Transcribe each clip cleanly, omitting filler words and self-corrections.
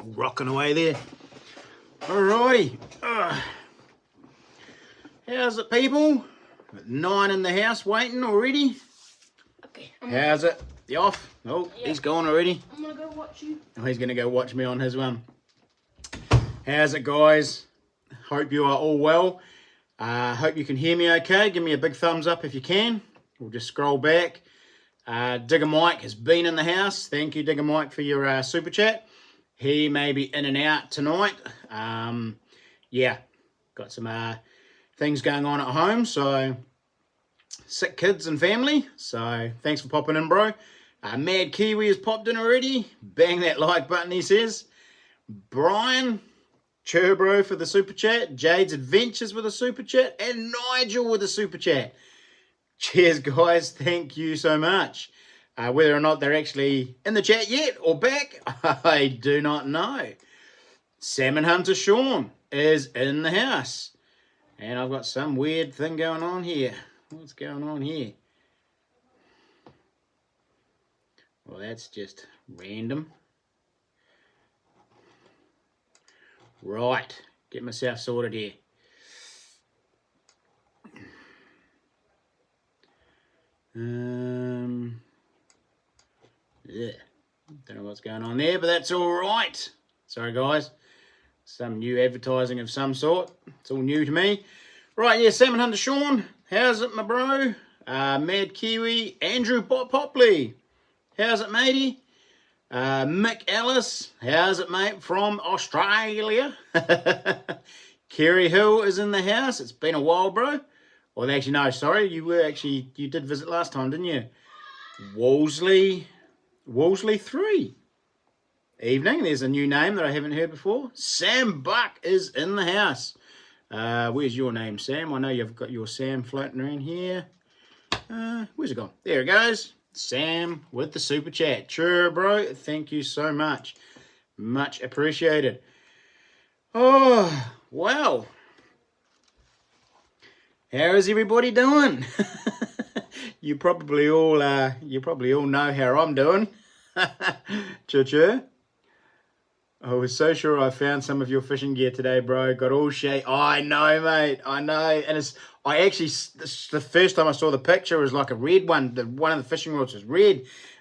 Rocking away there. Alrighty. How's it, people? 9 in the house waiting already. Okay. How's it? You off? Oh, yeah. He's gone already. I'm gonna go watch you. Oh, he's gonna go watch me on his one. How's it, guys? Hope you are all well. Hope you can hear me okay. Give me a big thumbs up if you can. We'll just scroll back. Digger Mike has been in the house. Thank you, Digger Mike, for your super chat. He may be in and out tonight. Yeah, got some things going on at home. So, sick kids and family. So, thanks for popping in, bro. Mad Kiwi has popped in already. Bang that like button, he says. Brian, Churbro for the super chat. Jade's Adventures with a super chat. And Nigel with a super chat. Cheers, guys. Thank you so much. Whether or not they're actually in the chat yet or back, I do not know. Salmon Hunter Sean is in the house. And I've got some weird thing going on here. What's going on here? Well, that's just random. Right. Get myself sorted here. Yeah, don't know what's going on there, but that's all right. Sorry, guys. Some new advertising of some sort. It's all new to me. Right, yeah, Salmon Hunter Sean. How's it, my bro? Mad Kiwi. Andrew Popley. How's it, matey? Mick Ellis. How's it, mate? From Australia. Kerry Hill is in the house. It's been a while, bro. Well, actually, no, sorry. You did visit last time, didn't you? Wolseley 3. Evening. There's a new name that I haven't heard before. Sam Buck is in the house. Where's your name, Sam? I know you've got your Sam floating around here. Where's it gone? There it goes. Sam with the super chat. Sure, bro. Thank you so much. Much appreciated. Oh, wow. How is everybody doing? You probably all know how I'm doing. Choo-choo. I was so sure I found some of your fishing gear today, bro. Got all shade. Oh, I know, mate. I know. And the first time I saw the picture, it was like a red one. One of the fishing rods was red.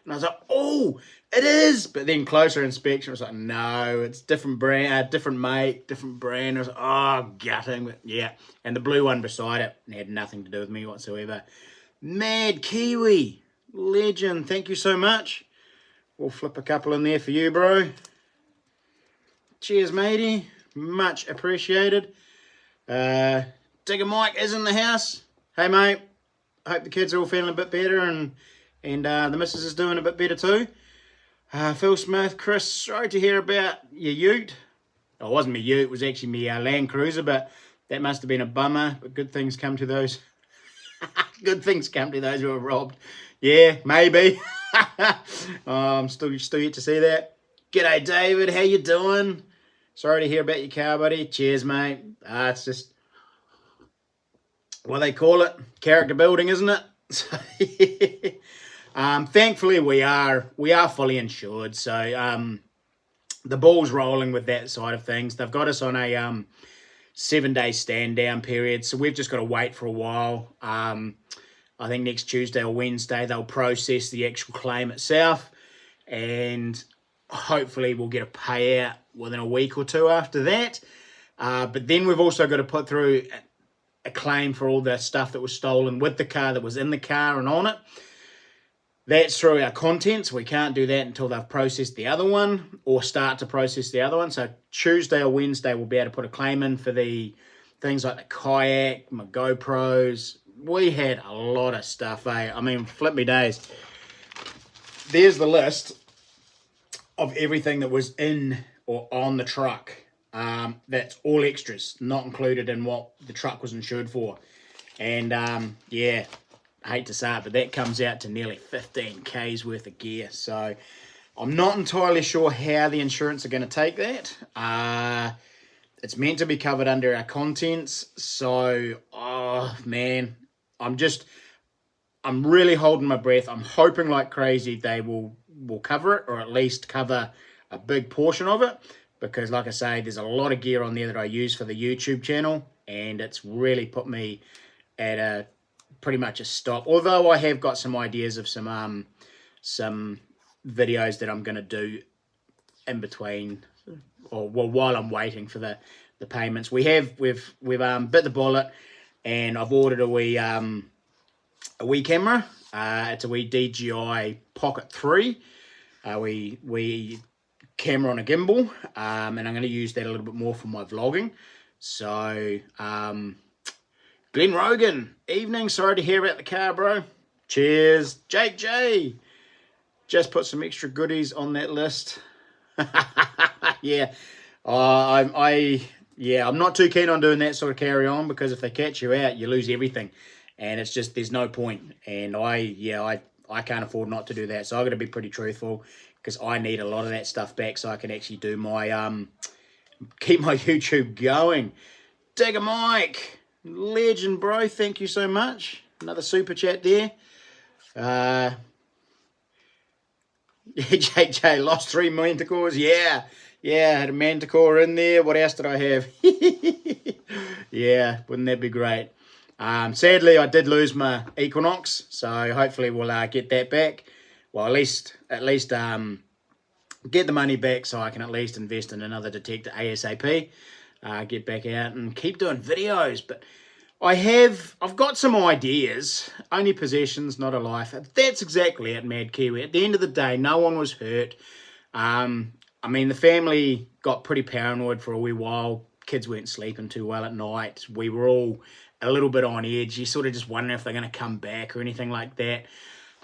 And I was like, oh, it is. But then closer inspection, I was like, no, it's different brand, different mate, different brand. I was like, oh, gutting. But yeah. And the blue one beside it had nothing to do with me whatsoever. Mad Kiwi. Legend. Thank you so much. We'll flip a couple in there for you, bro. Cheers, matey. Much appreciated. Digger Mike is in the house. Hey, mate. Hope the kids are all feeling a bit better and the missus is doing a bit better too. Phil Smith, Chris, sorry to hear about your ute. Oh, it wasn't my ute. It was actually my Land Cruiser, but that must have been a bummer. But good things come to those. Good things come to those who are robbed. Yeah, maybe. I'm still yet to see that. G'day, David. How you doing? Sorry to hear about your car, buddy. Cheers, mate. It's just what they call it, character building, isn't it? Thankfully, we are fully insured, so the ball's rolling with that side of things. They've got us on a 7-day stand down period, so we've just got to wait for a while. I think next Tuesday or Wednesday they'll process the actual claim itself, and hopefully we'll get a payout within a week or two after that. But then we've also got to put through a claim for all the stuff that was stolen with the car, that was in the car and on it. That's through our contents. We can't do that until they've processed the other one or start to process the other one. So Tuesday or Wednesday we'll be able to put a claim in for the things like the kayak, my GoPros. We had a lot of stuff, eh? I mean, flip me days. There's the list of everything that was in or on the truck. That's all extras, not included in what the truck was insured for. And yeah, I hate to say it, but that comes out to nearly 15K's worth of gear. So I'm not entirely sure how the insurance are going to take that. It's meant to be covered under our contents. So, oh man, I'm really holding my breath. I'm hoping like crazy they will cover it, or at least cover a big portion of it. because like I say, there's a lot of gear on there that I use for the YouTube channel, and it's really put me at a pretty much a stop. Although I have got some ideas of some videos that I'm going to do in between, or well, while I'm waiting for the payments. We've bit the bullet, and I've ordered a wee camera. It's a wee DJI Pocket 3. We camera on a gimbal, and I'm going to use that a little bit more for my vlogging. So, Glenn Rogan, evening. Sorry to hear about the car, bro. Cheers. Jake J. Just put some extra goodies on that list. Yeah. I'm not too keen on doing that sort of carry on, because if they catch you out, you lose everything. And it's just, there's no point. And I can't afford not to do that. So I've got to be pretty truthful, because I need a lot of that stuff back so I can actually do my, keep my YouTube going. Digger Mike, legend, bro. Thank you so much. Another super chat there. JJ lost 3 manticores. Yeah, I had a manticore in there. What else did I have? Yeah, wouldn't that be great? Sadly, I did lose my Equinox, so hopefully we'll get that back. Well, at least get the money back, so I can at least invest in another detector ASAP. Get back out and keep doing videos. But I've got some ideas. Only possessions, not a life. That's exactly it, Mad Kiwi. At the end of the day, no one was hurt. I mean, the family got pretty paranoid for a wee while. Kids weren't sleeping too well at night. We were all a little bit on edge. You sort of just wondering if they're going to come back or anything like that.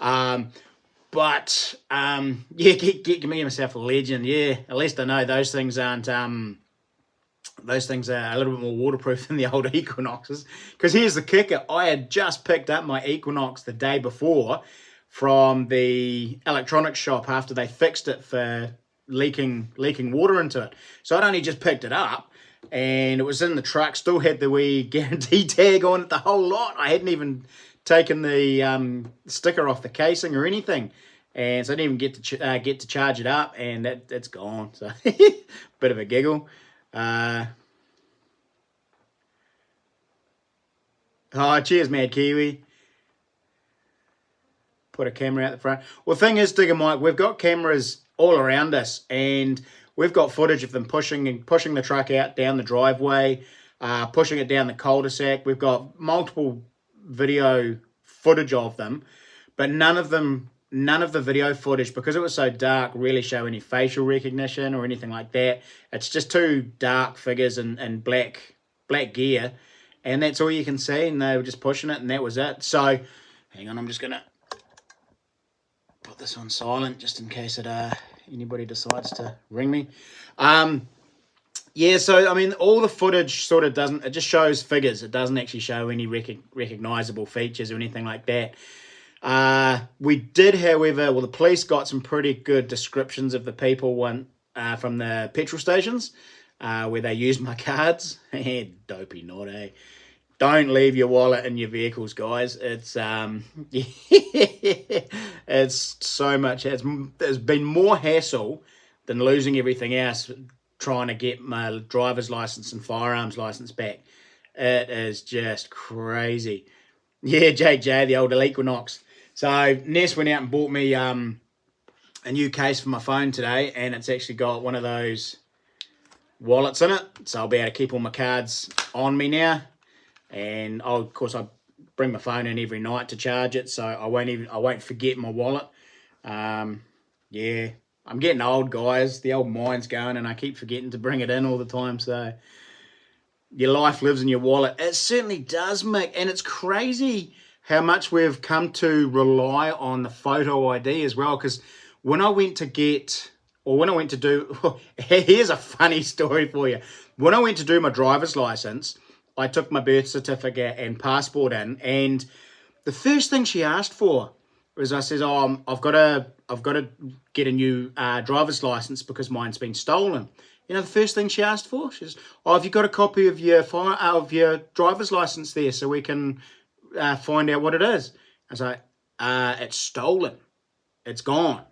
Yeah, give me myself a legend. Yeah, at least I know those things aren't... those things are a little bit more waterproof than the old Equinoxes. Because here's the kicker. I had just picked up my Equinox the day before from the electronics shop after they fixed it for leaking water into it. So I'd only just picked it up, and it was in the truck. Still had the wee guarantee tag on it, the whole lot. I hadn't even taken the sticker off the casing or anything. And so I didn't even get to charge it up, and it's gone. So bit of a giggle. Oh, cheers, Mad Kiwi. Put a camera out the front. Well, the thing is, Digger Mike, we've got cameras all around us, and we've got footage of them pushing the truck out down the driveway, pushing it down the cul-de-sac. We've got multiple video footage of them, but none of the video footage, because it was so dark, really show any facial recognition or anything like that. It's just two dark figures and black gear, and that's all you can see, and they were just pushing it, and that was it. So, hang on, I'm just going to put this on silent just in case anybody decides to ring me. Yeah, so, I mean, all the footage sort of doesn't... It just shows figures. It doesn't actually show any recognizable features or anything like that. We did, however, well, the police got some pretty good descriptions of the people from the petrol stations where they used my cards. Dopey not, eh? Don't leave your wallet in your vehicles, guys. It's it's so much. There's been more hassle than losing everything else trying to get my driver's license and firearms license back. It is just crazy. Yeah, JJ, the old Equinox. So Ness went out and bought me a new case for my phone today, and it's actually got one of those wallets in it, so I'll be able to keep all my cards on me now. And of course I bring my phone in every night to charge it, so I won't forget my wallet. Yeah, I'm getting old, guys. The old mind's going, and I keep forgetting to bring it in all the time. So your life lives in your wallet. It certainly does, Mick, and it's crazy how much we've come to rely on the photo ID as well. Because when I went to do, here's a funny story for you. When I went to do my driver's license, I took my birth certificate and passport in, and the first thing she asked for was, I says, "Oh, I've got to get a new driver's license because mine's been stolen." You know, the first thing she asked for, she says, "Oh, have you got a copy of your driver's license there so we can find out what it is?" I was like, "It's stolen. It's gone."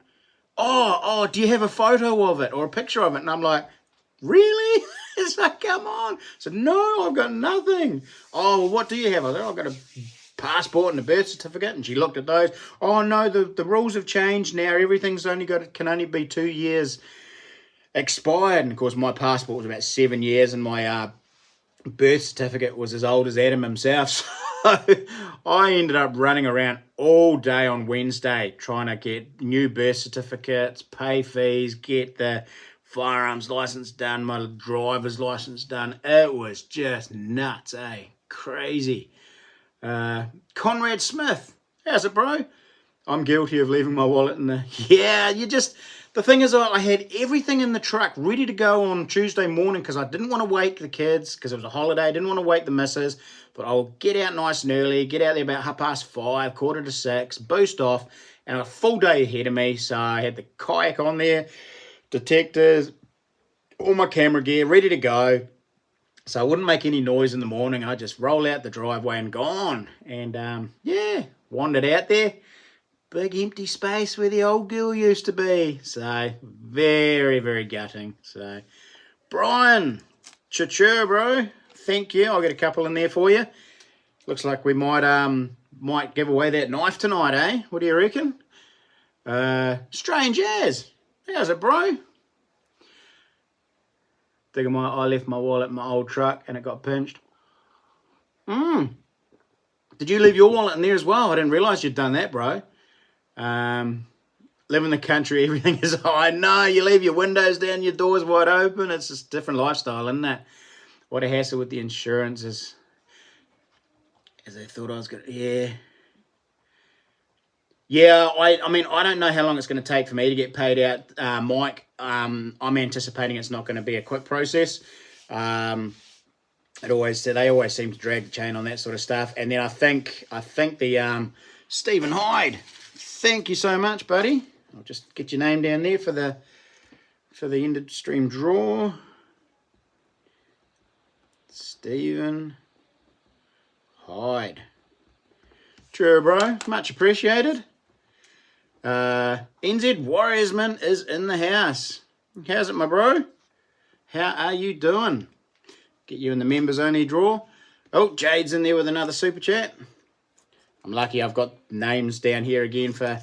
Oh, do you have a photo of it or a picture of it?" And I'm like, really? It's like, come on. I said, no, I've got nothing. Oh, well, what do you have? I said, I've got a passport and a birth certificate. And she looked at those. Oh, no, the rules have changed now. Everything's can only be 2 years expired. And, of course, my passport was about 7 years and my birth certificate was as old as Adam himself. So I ended up running around all day on Wednesday trying to get new birth certificates, pay fees, get the firearms license done, my driver's license done. It was just nuts, eh? Crazy. Conrad Smith, how's it, bro? I'm guilty of leaving my wallet in the... Yeah, the thing is, I had everything in the truck ready to go on Tuesday morning because I didn't want to wake the kids because it was a holiday. I didn't want to wake the missus, but I'll get out nice and early, get out there about 5:30, 5:45, boost off, and a full day ahead of me. So I had the kayak on there, detectors, all my camera gear ready to go. So I wouldn't make any noise in the morning. I just roll out the driveway and gone. And yeah, wandered out there. Big empty space where the old girl used to be. So very, very gutting. So Brian, cha-cha, bro. Thank you. I'll get a couple in there for you. Looks like we might give away that knife tonight, eh? What do you reckon? Strange as. How's it, bro? I left my wallet in my old truck and it got pinched. Did you leave your wallet in there as well? I didn't realise you'd done that, bro. Live in the country, everything is high. No, you leave your windows down, your doors wide open. It's just a different lifestyle, isn't it? What a hassle with the insurance is. As I thought I was going to... Yeah. Yeah, I mean, I don't know how long it's going to take for me to get paid out, Mike. I'm anticipating it's not going to be a quick process. They always seem to drag the chain on that sort of stuff. And then I think the Stephen Hyde. Thank you so much, buddy. I'll just get your name down there for the end of stream draw. Stephen Hyde. True, bro. Much appreciated. NZ Warriorsman is in the house. How's it, my bro? How are you doing? Get you in the members only draw. Oh, Jade's in there with another super chat. I'm lucky I've got names down here again for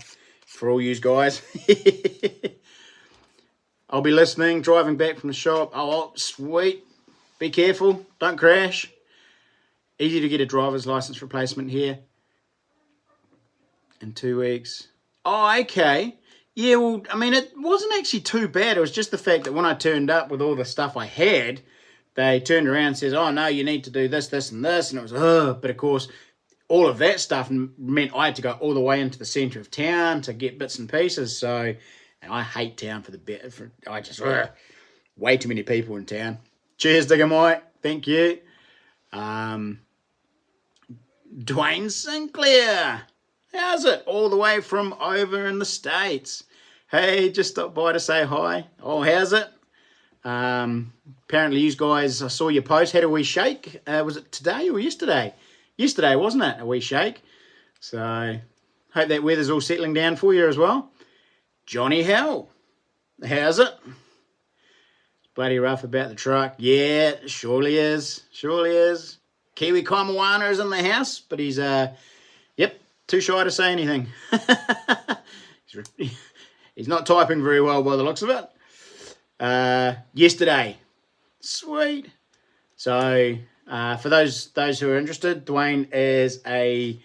all you guys. I'll be listening, driving back from the shop. Oh, sweet. Be careful. Don't crash. Easy to get a driver's license replacement here in 2 weeks. Oh, okay. Yeah, well, I mean, it wasn't actually too bad. It was just the fact that when I turned up with all the stuff I had, they turned around and says, oh, no, you need to do this, this, and this. And it was, but of course, all of that stuff meant I had to go all the way into the centre of town to get bits and pieces. So, and I hate town way too many people in town. Cheers, Digger Mike. Thank you. Dwayne Sinclair. How's it? All the way from over in the States. Hey, just stopped by to say hi. Oh, how's it? Apparently you guys, I saw your post, had a wee shake. Was it today or yesterday? Yesterday, wasn't it? A wee shake. So, hope that weather's all settling down for you as well. Johnny Hell. How's it? Bloody rough about the truck. Yeah, surely is. Surely is. Kiwi Kaimawana is in the house, but he's, too shy to say anything. He's not typing very well by the looks of it. Yesterday. Sweet. So, for those who are interested, Dwayne is a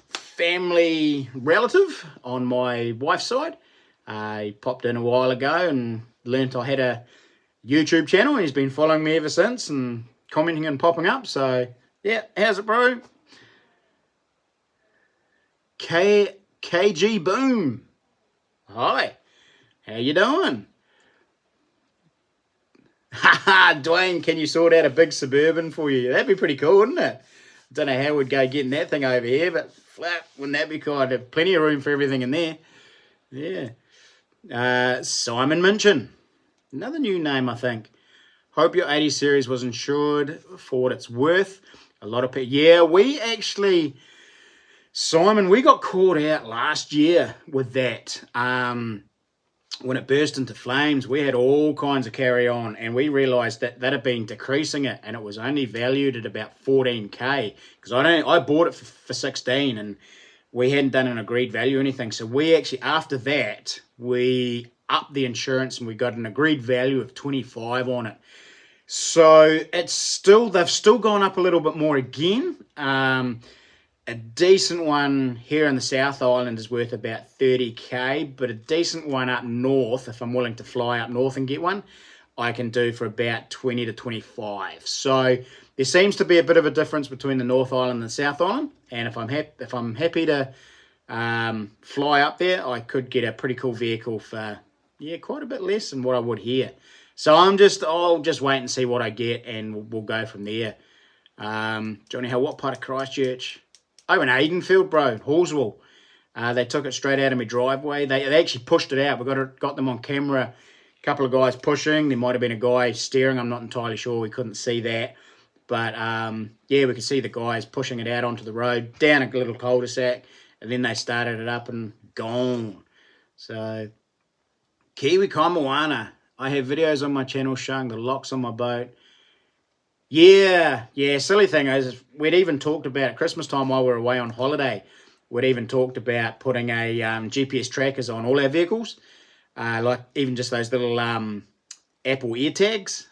family relative on my wife's side. He popped in a while ago and learnt I had a YouTube channel. He's been following me ever since and commenting and popping up. So, yeah, how's it, bro? KG Boom. Hi. How you doing? Haha, Dwayne, can you sort out a big Suburban for you? That'd be pretty cool, wouldn't it? I don't know how we'd go getting that thing over here, but flat, wouldn't that be cool? I'd have plenty of room for everything in there. Yeah. Simon Minchin. Another new name, I think. Hope your 80 series was insured for what it's worth. A lot of people. Yeah, we actually... Simon, we got caught out last year with that. when it burst into flames, we had all kinds of carry on, and we realised that that had been decreasing it, and it was only valued at about 14k, because I bought it for 16, and we hadn't done an agreed value or anything. So we actually, after that, we upped the insurance and we got an agreed value of 25 on it. So they've still gone up a little bit more again. A decent one here in the South Island is worth about 30k, but a decent one up north, if I'm willing to fly up north and get one, I can do for about 20 to 25. So there seems to be a bit of a difference between the North Island and the South Island, and if I'm happy to fly up there, I could get a pretty cool vehicle for quite a bit less than what I would here. So I'll just wait and see what I get, and we'll go from there. Johnny Hill, what part of Christchurch? Oh, in Aidenfield, bro, Hallswell. They took it straight out of my driveway. They actually pushed it out. We got them on camera. A couple of guys pushing. There might have been a guy steering. I'm not entirely sure. We couldn't see that. But, we could see the guys pushing it out onto the road, down a little cul-de-sac, and then they started it up and gone. So, Kiwi Kaimawana. I have videos on my channel showing the locks on my boat. Yeah, silly thing is, we'd even talked about at Christmas time while we were away on holiday, we'd even talked about putting a GPS trackers on all our vehicles, like even just those little Apple AirTags.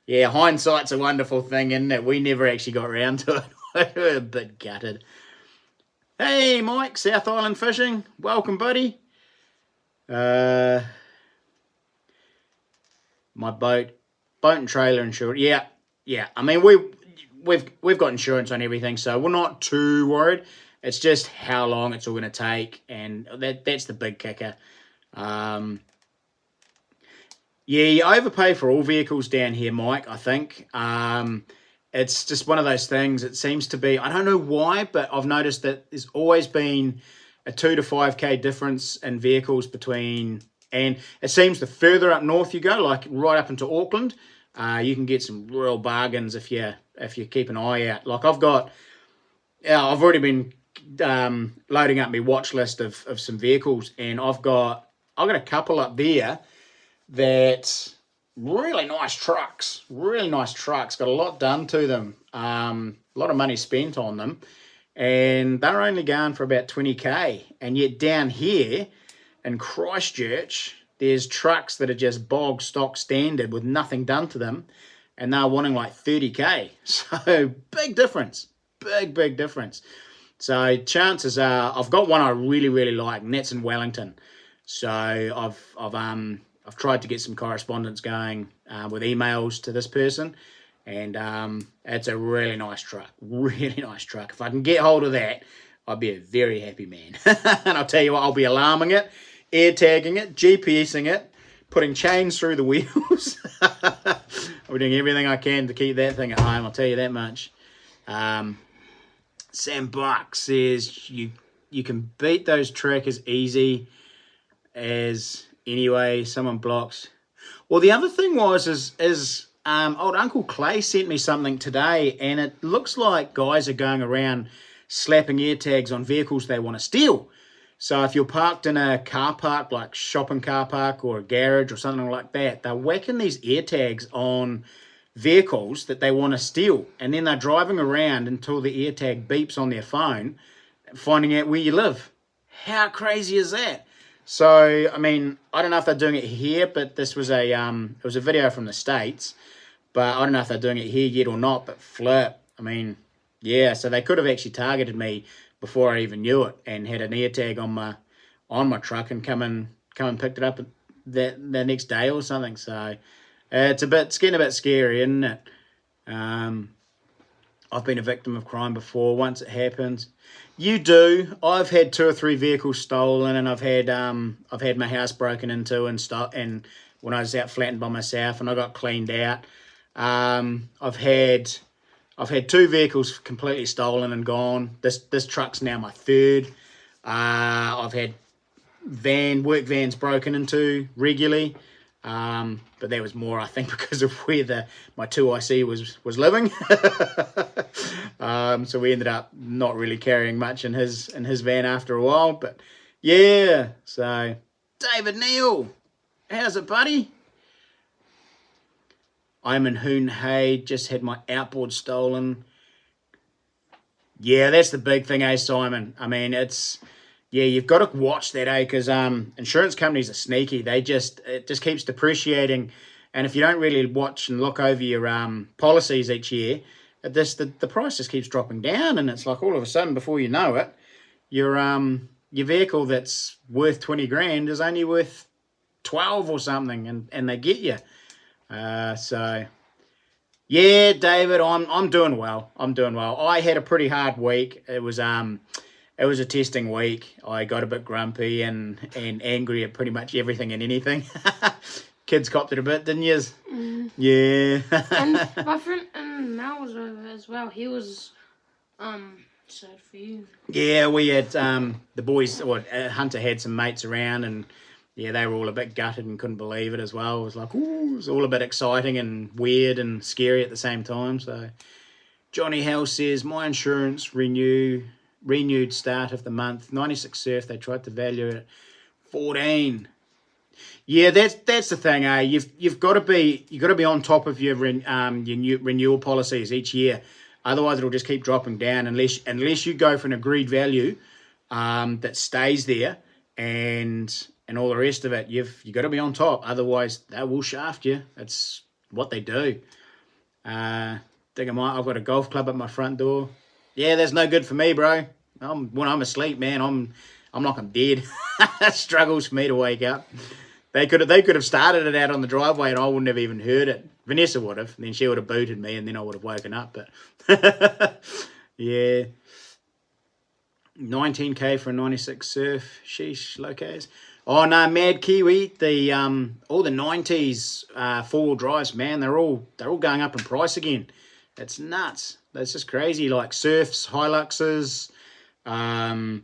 Yeah, hindsight's a wonderful thing, isn't it? We never actually got around to it. We're a bit gutted. Hey, Mike, South Island Fishing. Welcome, buddy. My boat and trailer insured. Yeah. I mean, we've got insurance on everything, so we're not too worried. It's just how long it's all going to take, and that's the big kicker. You overpay for all vehicles down here, Mike, I think. It's just one of those things. It seems to be, I don't know why, but I've noticed that there's always been a 2 to 5k difference in vehicles between, and it seems the further up north you go, like right up into Auckland, you can get some real bargains if you keep an eye out. Like I've already been loading up my watch list of some vehicles, and I've got a couple up there that really nice trucks, got a lot done to them, a lot of money spent on them, and they're only going for about 20k, and yet down here in Christchurch, there's trucks that are just bog stock standard with nothing done to them, and they're wanting like 30k. So big difference, big difference. So chances are, I've got one I really, really like, and that's in Wellington. So I've tried to get some correspondence going with emails to this person, and it's a really nice truck. If I can get hold of that, I'll be a very happy man. And I'll tell you what, I'll be alarming it, air tagging it, GPSing it, putting chains through the wheels. I'll be doing everything I can to keep that thing at home, I'll tell you that much. Sam Buck says you can beat those trackers easy as anyway, someone blocks. Well, the other thing is old Uncle Clay sent me something today, and it looks like guys are going around slapping air tags on vehicles they want to steal. So if you're parked in a car park, like shopping car park or a garage or something like that, they're whacking these air tags on vehicles that they want to steal, and then they're driving around until the air tag beeps on their phone, finding out where you live. How crazy is that? So, I mean, I don't know if they're doing it here, but this was it was a video from the States, but I don't know if they're doing it here yet or not, but flip. I mean, yeah, so they could have actually targeted me before I even knew it, and had an air tag on my truck and come and picked it up the next day or something. So it's getting a bit scary, isn't it? I've been a victim of crime before. Once it happens, you do. I've had 2 or 3 vehicles stolen, and I've had my house broken into and when I was out flattened by myself, and I got cleaned out. I've had 2 vehicles completely stolen and gone. This truck's now my 3rd. I've had work vans broken into regularly. But that was more, I think, because of where my 2IC was living. So we ended up not really carrying much in his van after a while. But yeah, so David Neal. How's it, buddy? I'm in Hoon Hay. Just had my outboard stolen. Yeah, that's the big thing, Simon? I mean, yeah, you've got to watch that, because insurance companies are sneaky. It just keeps depreciating, and if you don't really watch and look over your policies each year, the price just keeps dropping down, and it's like all of a sudden, before you know it, your vehicle that's worth 20 grand is only worth 12 or something, and they get you. So yeah, David, I'm doing well. I had a pretty hard week. It was a testing week. I got a bit grumpy and angry at pretty much everything and anything. Kids copped it a bit, didn't you? Mm. Yeah. And my friend Mal was over as well. He was sad for you. Yeah, we had the boys. Hunter had some mates around, and yeah, they were all a bit gutted and couldn't believe it as well. It was like, ooh, it was all a bit exciting and weird and scary at the same time. So Johnny Hell says, my insurance renewed start of the month, 96 surf. They tried to value it at 14. Yeah, that's the thing, eh? You've got to be on top of your renewal policies each year. Otherwise, it'll just keep dropping down unless you go for an agreed value that stays there and all the rest of it. You've got to be on top. Otherwise, they will shaft you. That's what they do. I've got a golf club at my front door. Yeah, that's no good for me, bro. When I'm asleep, man, I'm like I'm dead. That struggles for me to wake up. They could have started it out on the driveway and I wouldn't have even heard it. Vanessa would have, and then she would have booted me, and then I would have woken up. But yeah, 19k for a 96 surf. Sheesh, locos. Oh no, Mad Kiwi. The all the 90s 4-wheel drives, man, they're all going up in price again. It's nuts. That's just crazy. Like surfs, Hiluxes, surfs,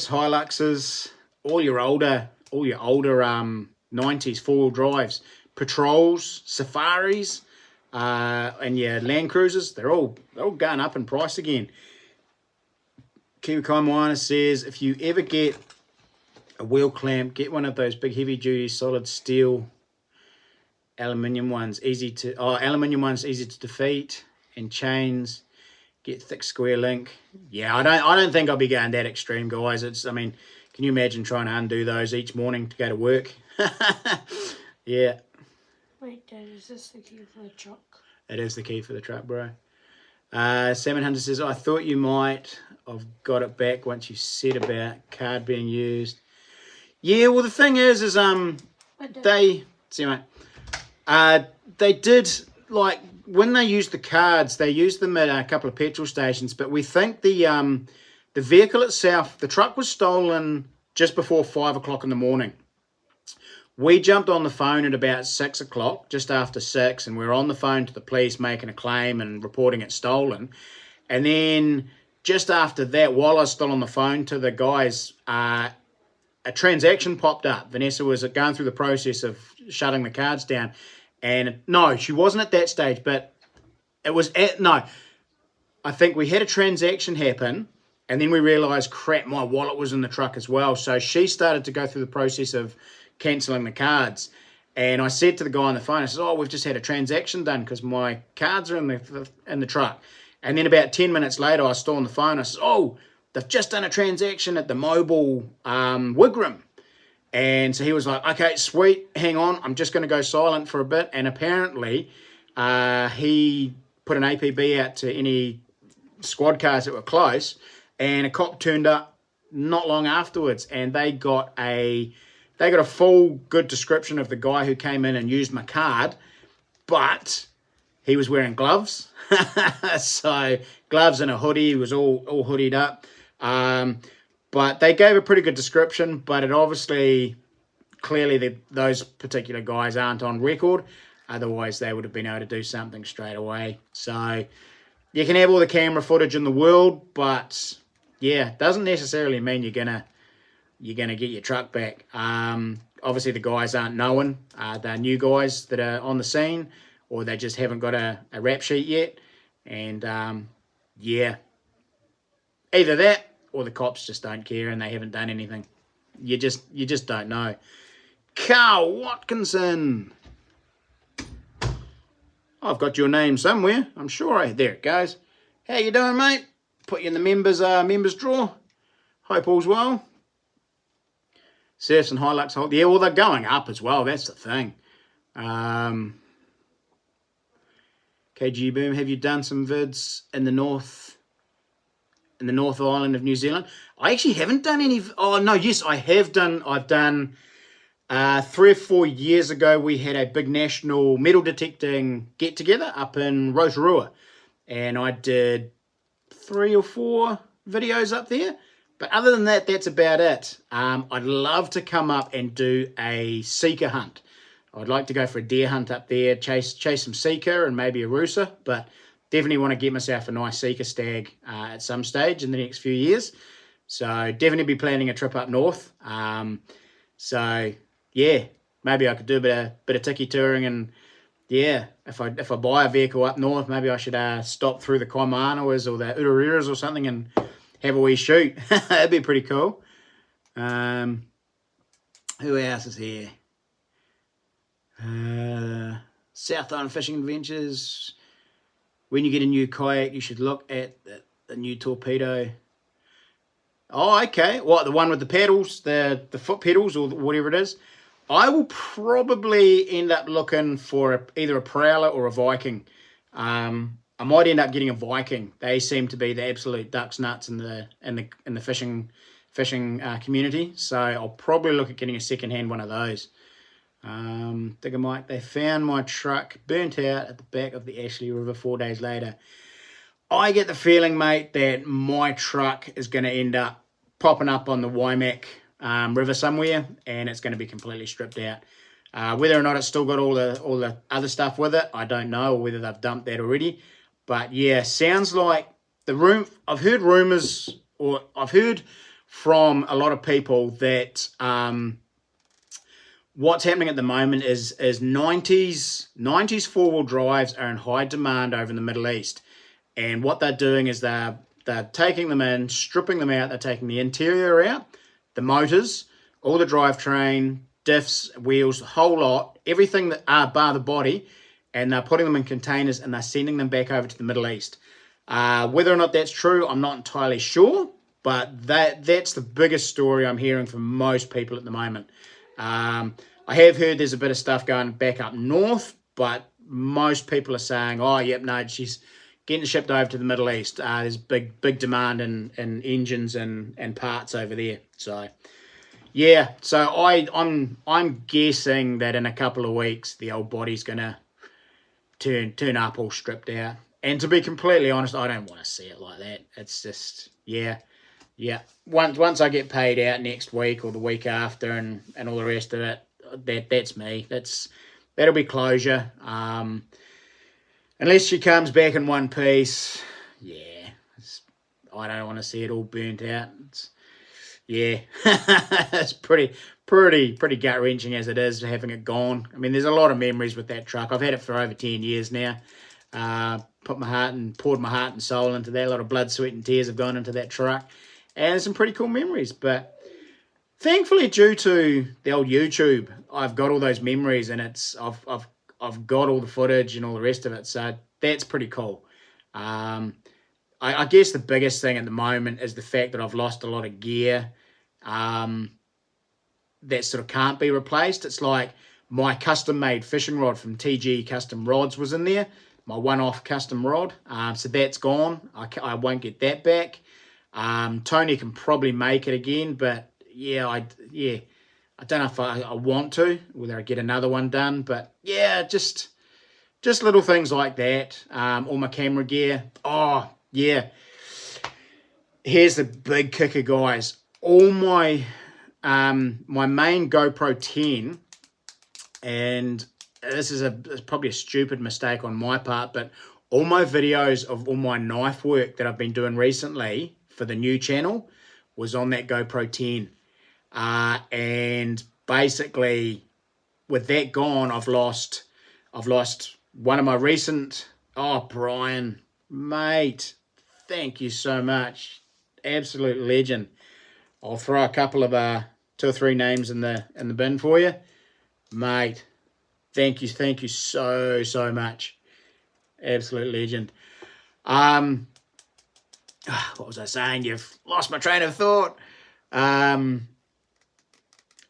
Hiluxes, all your older 90s 4-wheel drives, Patrols, Safaris, and your Land Cruisers. They're all going up in price again. Kiwi Kaimwana says, if you ever get a wheel clamp, get one of those big heavy duty solid steel aluminium ones, easy to defeat, and chains, get thick square link. Yeah, I don't think I'll be going that extreme, guys. Can you imagine trying to undo those each morning to go to work? Yeah. Wait, Dad, is this the key for the truck? It is the key for the truck, bro. 700 says, I thought you might have got it back once you said about card being used. Yeah, well, the thing is they did, like, when they used the cards, they used them at a couple of petrol stations, but we think the vehicle itself, the truck was stolen just before 5 o'clock in the morning. We jumped on the phone at about 6 o'clock, just after 6, and we were on the phone to the police making a claim and reporting it stolen. And then just after that, while I was still on the phone to the guys, a transaction popped up. Vanessa was going through the process of shutting the cards down. And no, she wasn't at that stage, but I think we had a transaction happen, and then we realised, crap, my wallet was in the truck as well. So she started to go through the process of cancelling the cards. And I said to the guy on the phone, I said, we've just had a transaction done because my cards are in the truck. And then about 10 minutes later, I was still on the phone. I said, they've just done a transaction at the mobile Wigram. And so he was like, okay, sweet, hang on, I'm just going to go silent for a bit. And apparently he put an APB out to any squad cars that were close, and a cop turned up not long afterwards, and they got a full good description of the guy who came in and used my card, but he was wearing gloves. So gloves and a hoodie, he was all hoodied up. But they gave a pretty good description, but it obviously, clearly those particular guys aren't on record. Otherwise, they would have been able to do something straight away. So you can have all the camera footage in the world, but yeah, doesn't necessarily mean you're gonna get your truck back. Obviously, the guys aren't known. They're new guys that are on the scene, or they just haven't got a rap sheet yet. And yeah, either that, or the cops just don't care and they haven't done anything. you just don't know. Carl Watkinson. I've got your name somewhere. I'm sure there it goes. How you doing, mate? Put you in the members drawer. Hope all's well. Surfs and Hilux hold. Yeah, well, they're going up as well. That's the thing. KG Boom, have you done some vids in the North Island of New Zealand? I actually haven't done any. Oh no, yes, I have done. I've done 3 or 4 years ago. We had a big national metal detecting get together up in Rotorua, and I did 3 or 4 videos up there. But other than that, that's about it. I'd love to come up and do a seeker hunt. I'd like to go for a deer hunt up there, chase some seeker and maybe a rooster, but definitely want to get myself a nice seeker stag at some stage in the next few years. So definitely be planning a trip up north. So yeah, maybe I could do a bit of tiki touring, and yeah, if I buy a vehicle up north, maybe I should stop through the Kaimanawas or the Urureras or something and have a wee shoot. That'd be pretty cool. Who else is here? South Island Fishing Adventures. When you get a new kayak, you should look at the new torpedo. Oh, okay. What, the one with the paddles, the foot pedals or whatever it is? I will probably end up looking for either a Prowler or a Viking. I might end up getting a Viking. They seem to be the absolute duck's nuts in the fishing community. So I'll probably look at getting a second-hand one of those. Digger Mike, they found my truck burnt out at the back of the Ashley River 4 days later. I get the feeling, mate, that my truck is going to end up popping up on the Waimak River somewhere, and it's going to be completely stripped out. Whether or not it's still got all the other stuff with it, I don't know, or whether they've dumped that already. But yeah, sounds like I've heard rumours, or I've heard from a lot of people that what's happening at the moment is 90s four-wheel drives are in high demand over in the Middle East. And what they're doing is they're taking them in, stripping them out, they're taking the interior out, the motors, all the drivetrain, diffs, wheels, the whole lot, everything that bar the body, and they're putting them in containers and they're sending them back over to the Middle East. Whether or not that's true, I'm not entirely sure, but that's the biggest story I'm hearing from most people at the moment. I have heard there's a bit of stuff going back up north, but most people are saying, oh, yep, no, she's getting shipped over to the Middle East. There's big demand in engines and parts over there. So, yeah, so I'm guessing that in a couple of weeks, the old body's going to turn up all stripped out. And to be completely honest, I don't want to see it like that. It's just, yeah. Once I get paid out next week or the week after and all the rest of it, that's me. That'll be closure. Unless she comes back in one piece, yeah, I don't want to see it all burnt out. It's pretty gut wrenching as it is having it gone. I mean, there's a lot of memories with that truck. I've had it for over 10 years now. Poured my heart and soul into that. A lot of blood, sweat, and tears have gone into that truck. And some pretty cool memories, but thankfully, due to the old YouTube, I've got all those memories, and I've got all the footage and all the rest of it. So that's pretty cool. I guess the biggest thing at the moment is the fact that I've lost a lot of gear that sort of can't be replaced. It's like my custom-made fishing rod from TG Custom Rods was in there, my one-off custom rod. So that's gone. I won't get that back. Tony can probably make it again, but I don't know if I want to, whether I get another one done, but yeah, just little things like that. All my camera gear. Oh yeah, here's the big kicker, guys. All my my main GoPro 10, and this is probably a stupid mistake on my part, but all my videos of all my knife work that I've been doing recently for the new channel was on that GoPro 10. And basically with that gone, I've lost one of my recent, Brian, mate, thank you so much. Absolute legend. I'll throw a couple of 2 or 3 names in the bin for you, mate. Thank you so much. Absolute legend. What was I saying? You've lost my train of thought.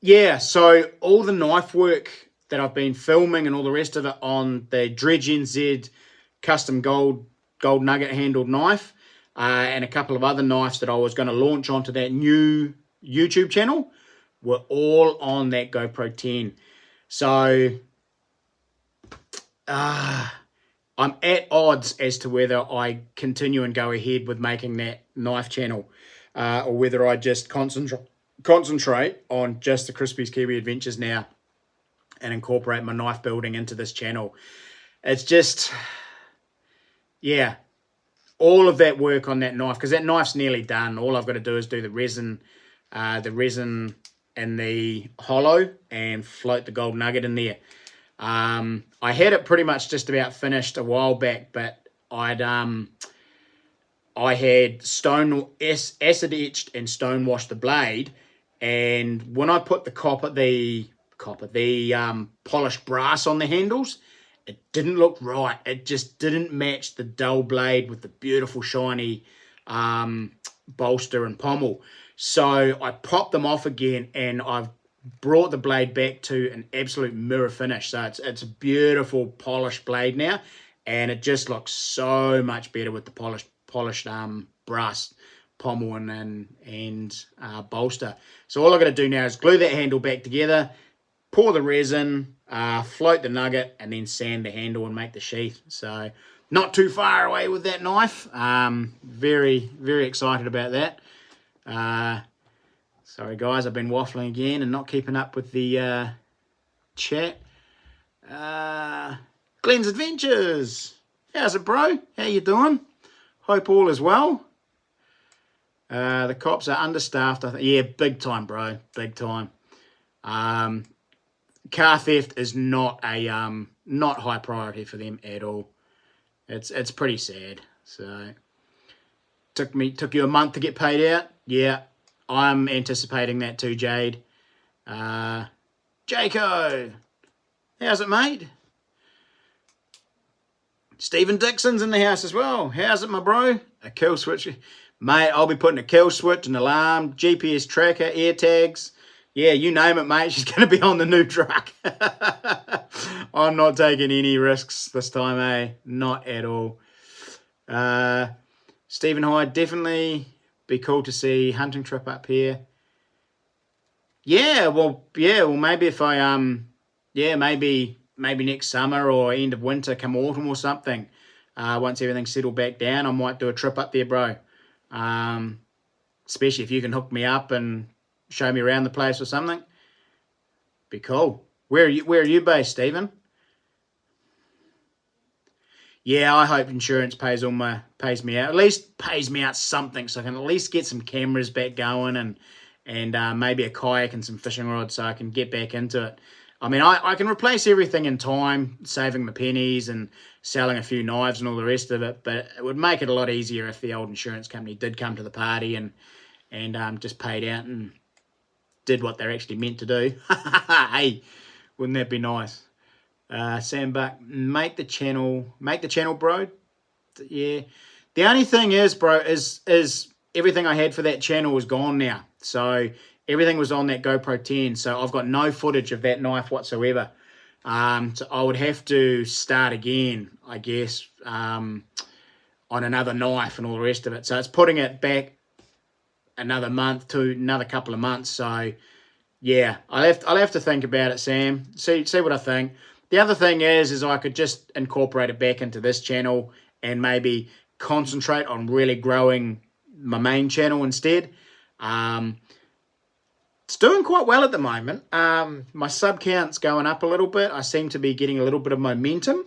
Yeah, so all the knife work that I've been filming and all the rest of it on the Dredge NZ custom gold nugget handled knife, and a couple of other knives that I was going to launch onto that new YouTube channel were all on that GoPro 10. So I'm at odds as to whether I continue and go ahead with making that knife channel, or whether I just concentrate on just the Crispy's Kiwi Adventures now and incorporate my knife building into this channel. It's just, yeah, all of that work on that knife, because that knife's nearly done. All I've got to do is do the resin in the hollow and float the gold nugget in there. I had it pretty much just about finished a while back, but I had acid etched and stone washed the blade, and when I put the polished brass on the handles, it didn't look right. It just didn't match the dull blade with the beautiful shiny bolster and pommel. So I popped them off again, and I've brought the blade back to an absolute mirror finish. So it's a beautiful polished blade now, and it just looks so much better with the polished brass pommel and bolster. So all I've got to do now is glue that handle back together, pour the resin, float the nugget, and then sand the handle and make the sheath. So not too far away with that knife. Very, very excited about that. Sorry guys, I've been waffling again and not keeping up with the chat. Glenn's Adventures. How's it, bro? How you doing? Hope all is well. The cops are understaffed. Yeah, big time, bro. Big time. Car theft is not high priority for them at all. It's pretty sad. So took you a month to get paid out. Yeah, I'm anticipating that too, Jade. Jaco, how's it, mate? Stephen Dixon's in the house as well. How's it, my bro? A kill switch. Mate, I'll be putting a kill switch, an alarm, GPS tracker, air tags. Yeah, you name it, mate. She's going to be on the new truck. I'm not taking any risks this time, eh? Not at all. Stephen Hyde, definitely be cool to see hunting trip up here. Well, maybe if I, maybe next summer or end of winter, come autumn or something. Once everything's settled back down, I might do a trip up there, bro. Especially if you can hook me up and show me around the place or something. Be cool. Where are you based, Stephen? Yeah, I hope insurance pays me out. At least pays me out something, so I can at least get some cameras back going and maybe a kayak and some fishing rods, so I can get back into it. I mean, I can replace everything in time, saving my pennies and selling a few knives and all the rest of it, but it would make it a lot easier if the old insurance company did come to the party and just paid out and did what they're actually meant to do. Hey, wouldn't that be nice? Sam Buck, make the channel, bro. Yeah. The only thing is, bro, is everything I had for that channel is gone now. So everything was on that GoPro 10. So I've got no footage of that knife whatsoever. So I would have to start again, I guess, on another knife and all the rest of it. So it's putting it back another month to another couple of months. So yeah, I'll have to think about it, Sam. See what I think. The other thing is I could just incorporate it back into this channel and maybe concentrate on really growing my main channel instead. It's doing quite well at the moment. My sub count's going up a little bit. I seem to be getting a little bit of momentum,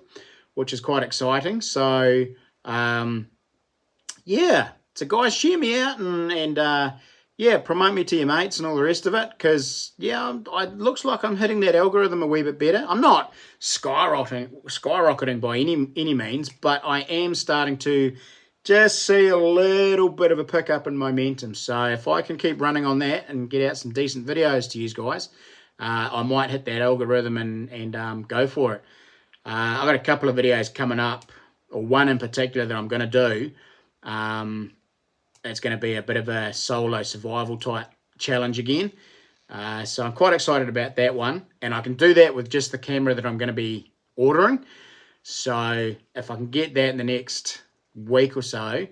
which is quite exciting. So yeah, so guys, share me out and yeah, promote me to your mates and all the rest of it, because yeah, it looks like I'm hitting that algorithm a wee bit better. I'm not skyrocketing by any means, but I am starting to just see a little bit of a pickup in momentum. So if I can keep running on that and get out some decent videos to you guys, I might hit that algorithm and go for it. I've got a couple of videos coming up, or one in particular that I'm going to do. It's going to be a bit of a solo survival type challenge again. So I'm quite excited about that one. And I can do that with just the camera that I'm going to be ordering. So if I can get that in the next week or so,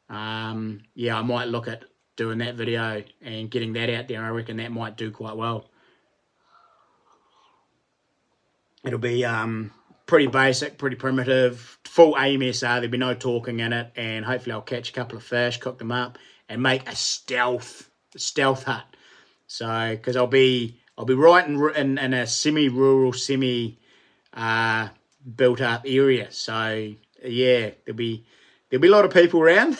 yeah, I might look at doing that video and getting that out there. I reckon that might do quite well. It'll be pretty basic, pretty primitive, full AMSR. There'll be no talking in it, and hopefully I'll catch a couple of fish, cook them up, and make a stealth hut. So, because I'll be right in a semi-rural, built up area. So yeah, there'll be a lot of people around.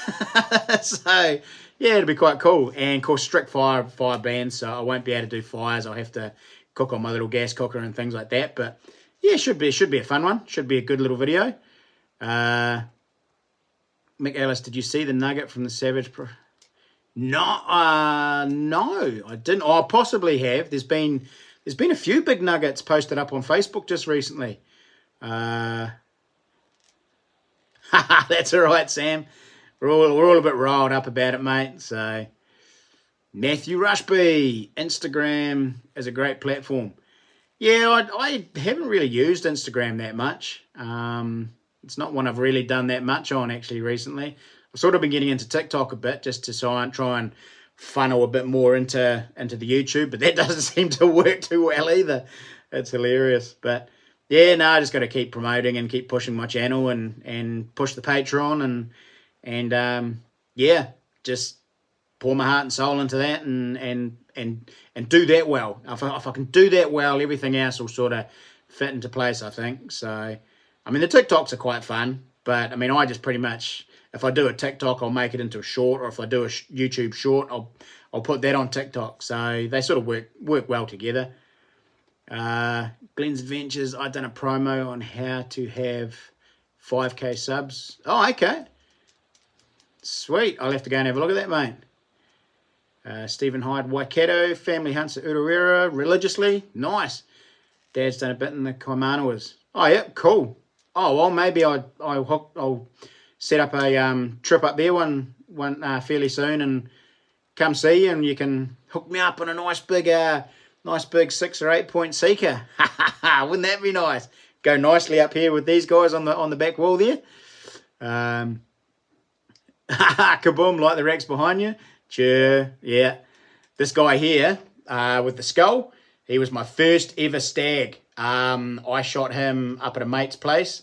So yeah, it'll be quite cool. And of course, strict fire ban, so I won't be able to do fires. I'll have to cook on my little gas cooker and things like that. But yeah, should be a fun one. Should be a good little video. Mick Ellis, did you see the nugget from the Savage Pro? No, no, I didn't. Oh, I possibly have. There's been a few big nuggets posted up on Facebook just recently. That's all right, Sam. We're all a bit riled up about it, mate. So, Matthew Rushby, Instagram is a great platform. Yeah, I haven't really used Instagram that much. It's not one I've really done that much on actually recently. I've sort of been getting into TikTok a bit just to try and funnel a bit more into the YouTube, but that doesn't seem to work too well either. It's hilarious. But yeah, no, I just got to keep promoting and keep pushing my channel and push the Patreon and yeah, just pour my heart and soul into that and do that well. If I can do that well, everything else will sort of fit into place, I think. So, I mean, the TikToks are quite fun, but I mean, I just pretty much, if I do a TikTok, I'll make it into a short, or if I do a YouTube short, I'll put that on TikTok. So they sort of work well together. Glenn's Adventures, I've done a promo on how to have 5k subs. Oh, okay. Sweet. I'll have to go and have a look at that, mate. Stephen Hyde, Waikato, family hunts at Uruera religiously. Nice. Dad's done a bit in the Kaimanawas. Oh, yeah, cool. Oh, well, maybe I'll set up a trip up there one fairly soon and come see you, and you can hook me up on a nice big 6 or 8 point seeker. Wouldn't that be nice? Go nicely up here with these guys on the back wall there. Kaboom, like the racks behind you. Cheer, yeah. This guy here with the skull, he was my first ever stag. I shot him up at a mate's place,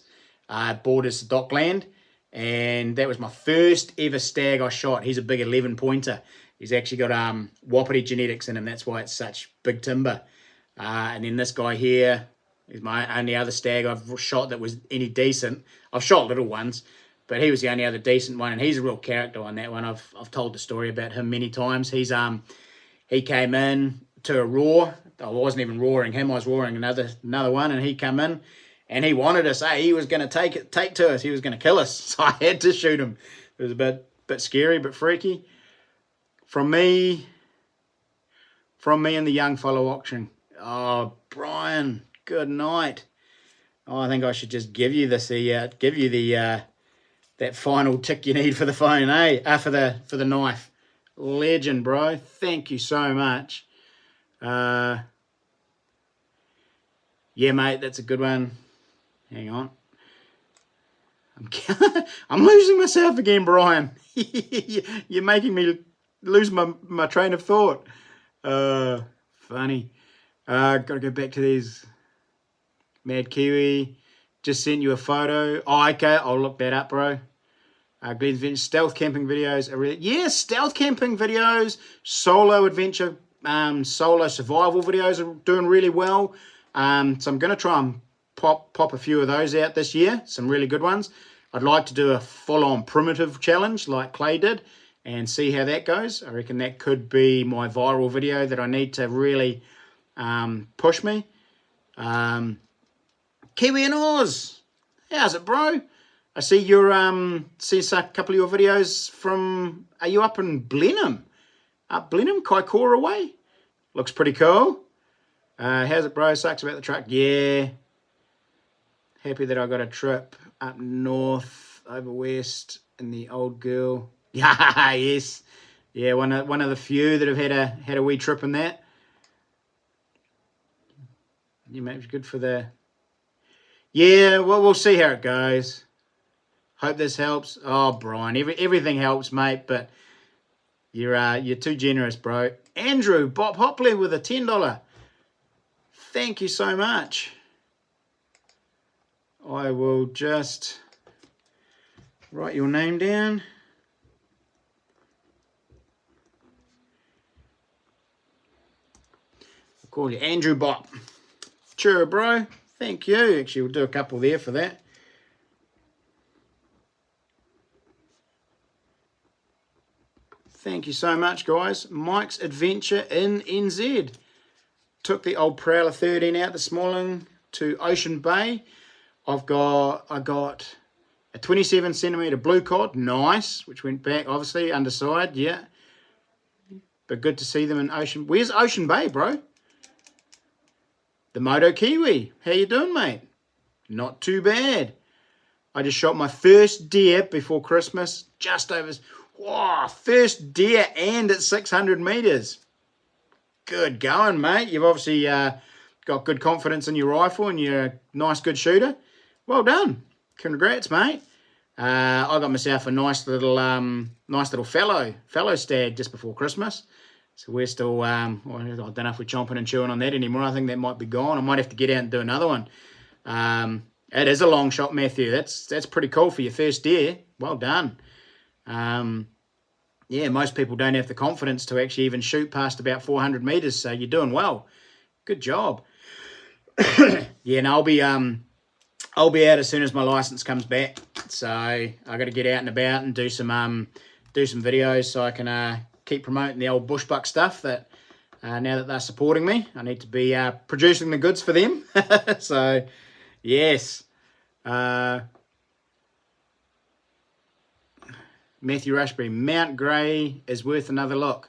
borders Dockland, and that was my first ever stag I shot. He's a big 11 pointer. He's actually got Wapiti genetics in him. That's why it's such big timber. And then this guy here is my only other stag I've shot that was any decent. I've shot little ones, but he was the only other decent one, and he's a real character on that one. I've told the story about him many times. He came in to a roar. I wasn't even roaring him. I was roaring another one, and he come in, and he wanted us. He was going to take to us. He was going to kill us, so I had to shoot him. It was a bit scary, but freaky. From me and the young fellow watching. Oh, Brian, good night. Oh, I think I should just give you this. Give you the that final tick you need for the phone, eh? For the knife. Legend, bro. Thank you so much. Yeah, mate, that's a good one. Hang on. I'm losing myself again, Brian. You're making me lose my train of thought. Funny. Gotta go back to these. Mad Kiwi. Just sent you a photo. Oh, okay. I'll look that up, bro. Glenn's Adventure stealth camping videos are really... Yeah, stealth camping videos, solo adventure, solo survival videos are doing really well. So I'm going to try and pop a few of those out this year. Some really good ones. I'd like to do a full-on primitive challenge like Clay did and see how that goes. I reckon that could be my viral video that I need to really push me. Kiwi and Oz. How's it, bro? I see your see a couple of your videos from. Are you up in Blenheim? Up Blenheim, Kaikoura way. Looks pretty cool. How's it, bro? Sucks about the truck. Yeah. Happy that I got a trip up north, over west, in the old girl. Yeah, yes. Yeah, one of the few that have had a wee trip in that. You mate, good for the. Yeah, well, we'll see how it goes. Hope this helps. Oh, Brian, everything helps, mate. But you're too generous, bro. Andrew Bob Hopley with a $10. Thank you so much. I will just write your name down. I'll call you Andrew Bob. Sure, bro. Thank you. Actually, we'll do a couple there for that. Thank you so much, guys. Mike's Adventure in NZ. Took the old Prowler 13 out this morning to Ocean Bay. I got a 27 centimetre blue cod, nice, which went back, obviously, underside, yeah. But good to see them in Ocean. Where's Ocean Bay, bro? The Moto Kiwi. How you doing, mate? Not too bad. I just shot my first deer before Christmas, just over... Wow, first deer and at 600 metres. Good going, mate. You've obviously got good confidence in your rifle and you're a nice, good shooter. Well done. Congrats, mate. I got myself a nice little fallow stag just before Christmas. So we're still, I don't know if we're chomping and chewing on that anymore. I think that might be gone. I might have to get out and do another one. It is a long shot, Matthew. That's pretty cool for your first deer. Well done. Yeah, most people don't have the confidence to actually even shoot past about 400 metres, so you're doing well. Good job. Yeah, and I'll be out as soon as my license comes back. So I got to get out and about and do some videos so I can keep promoting the old bushbuck stuff. That now that they're supporting me, I need to be producing the goods for them. So yes. Matthew Rushbury, Mount Grey is worth another look.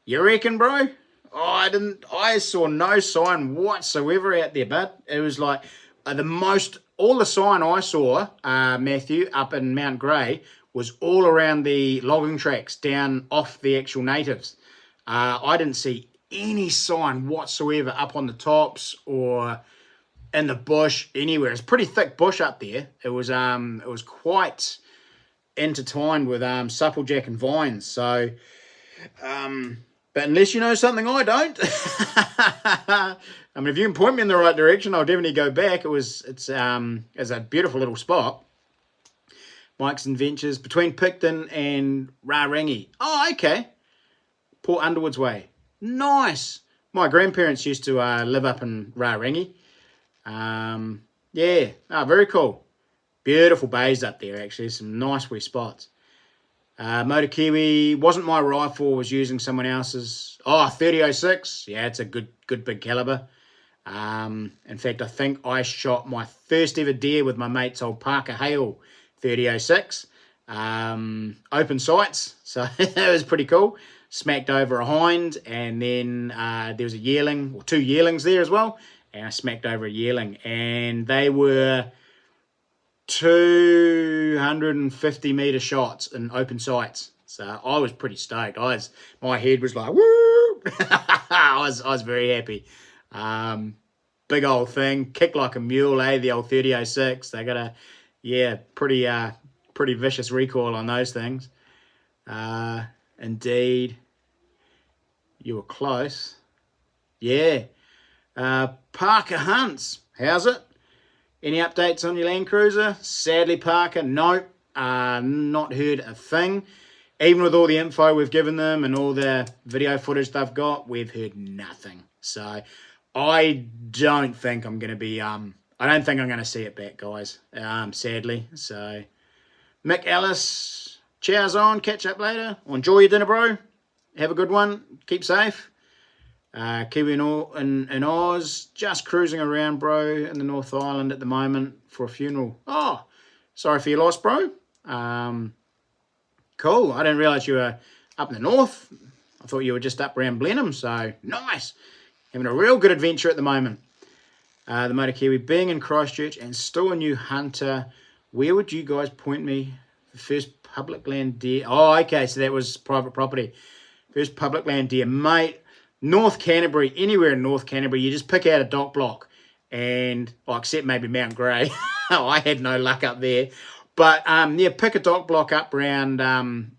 You reckon, bro? Oh, I saw no sign whatsoever out there, but it was like all the sign I saw, Matthew, up in Mount Grey was all around the logging tracks down off the actual natives. I didn't see any sign whatsoever up on the tops or in the bush anywhere. It's pretty thick bush up there. It was quite intertwined with supplejack and vines. So, but unless you know something I don't, I mean, if you can point me in the right direction, I'll definitely go back. It's a beautiful little spot. Mike's Adventures between Picton and Rarangi. Oh, okay. Port Underwood's way. Nice. My grandparents used to live up in Rarangi. Yeah. Oh, very cool. Beautiful bays up there, actually. Some nice wee spots. Moto Kiwi wasn't my rifle. Was using someone else's. Oh, 3006. Yeah, it's a good big caliber. In fact, I think I shot my first ever deer with my mate's old Parker Hale 3006. Open sights, so that was pretty cool. Smacked over a hind, and then there was a yearling, or two yearlings there as well, and I smacked over a yearling, and they were 250 meter shots in open sights. So I was pretty stoked. My head was like, woo! I was very happy. Big old thing, kicked like a mule, the old 3006. They got a pretty vicious recoil on those things. Indeed, you were close. Yeah. Parker Hunts, how's it? Any updates on your Land Cruiser? Sadly, Parker, nope. Not heard a thing. Even with all the info we've given them and all the video footage they've got, we've heard nothing. So I don't think I'm going to be... I don't think I'm going to see it back, guys, sadly. So, Mick Ellis, cheers on. Catch up later. Enjoy your dinner, bro. Have a good one. Keep safe. Kiwi in Oz, just cruising around, bro, in the North Island at the moment for a funeral. Oh, sorry for your loss, bro. Cool. I didn't realise you were up in the north. I thought you were just up around Blenheim, so nice. Having a real good adventure at the moment. The Motor Kiwi, being in Christchurch and still a new hunter, where would you guys point me for first public land deer? Oh, okay, so that was private property. First public land deer. Mate, North Canterbury, anywhere in North Canterbury, you just pick out a dock block and, well, except maybe Mount Grey. I had no luck up there. But, yeah, pick a dock block up around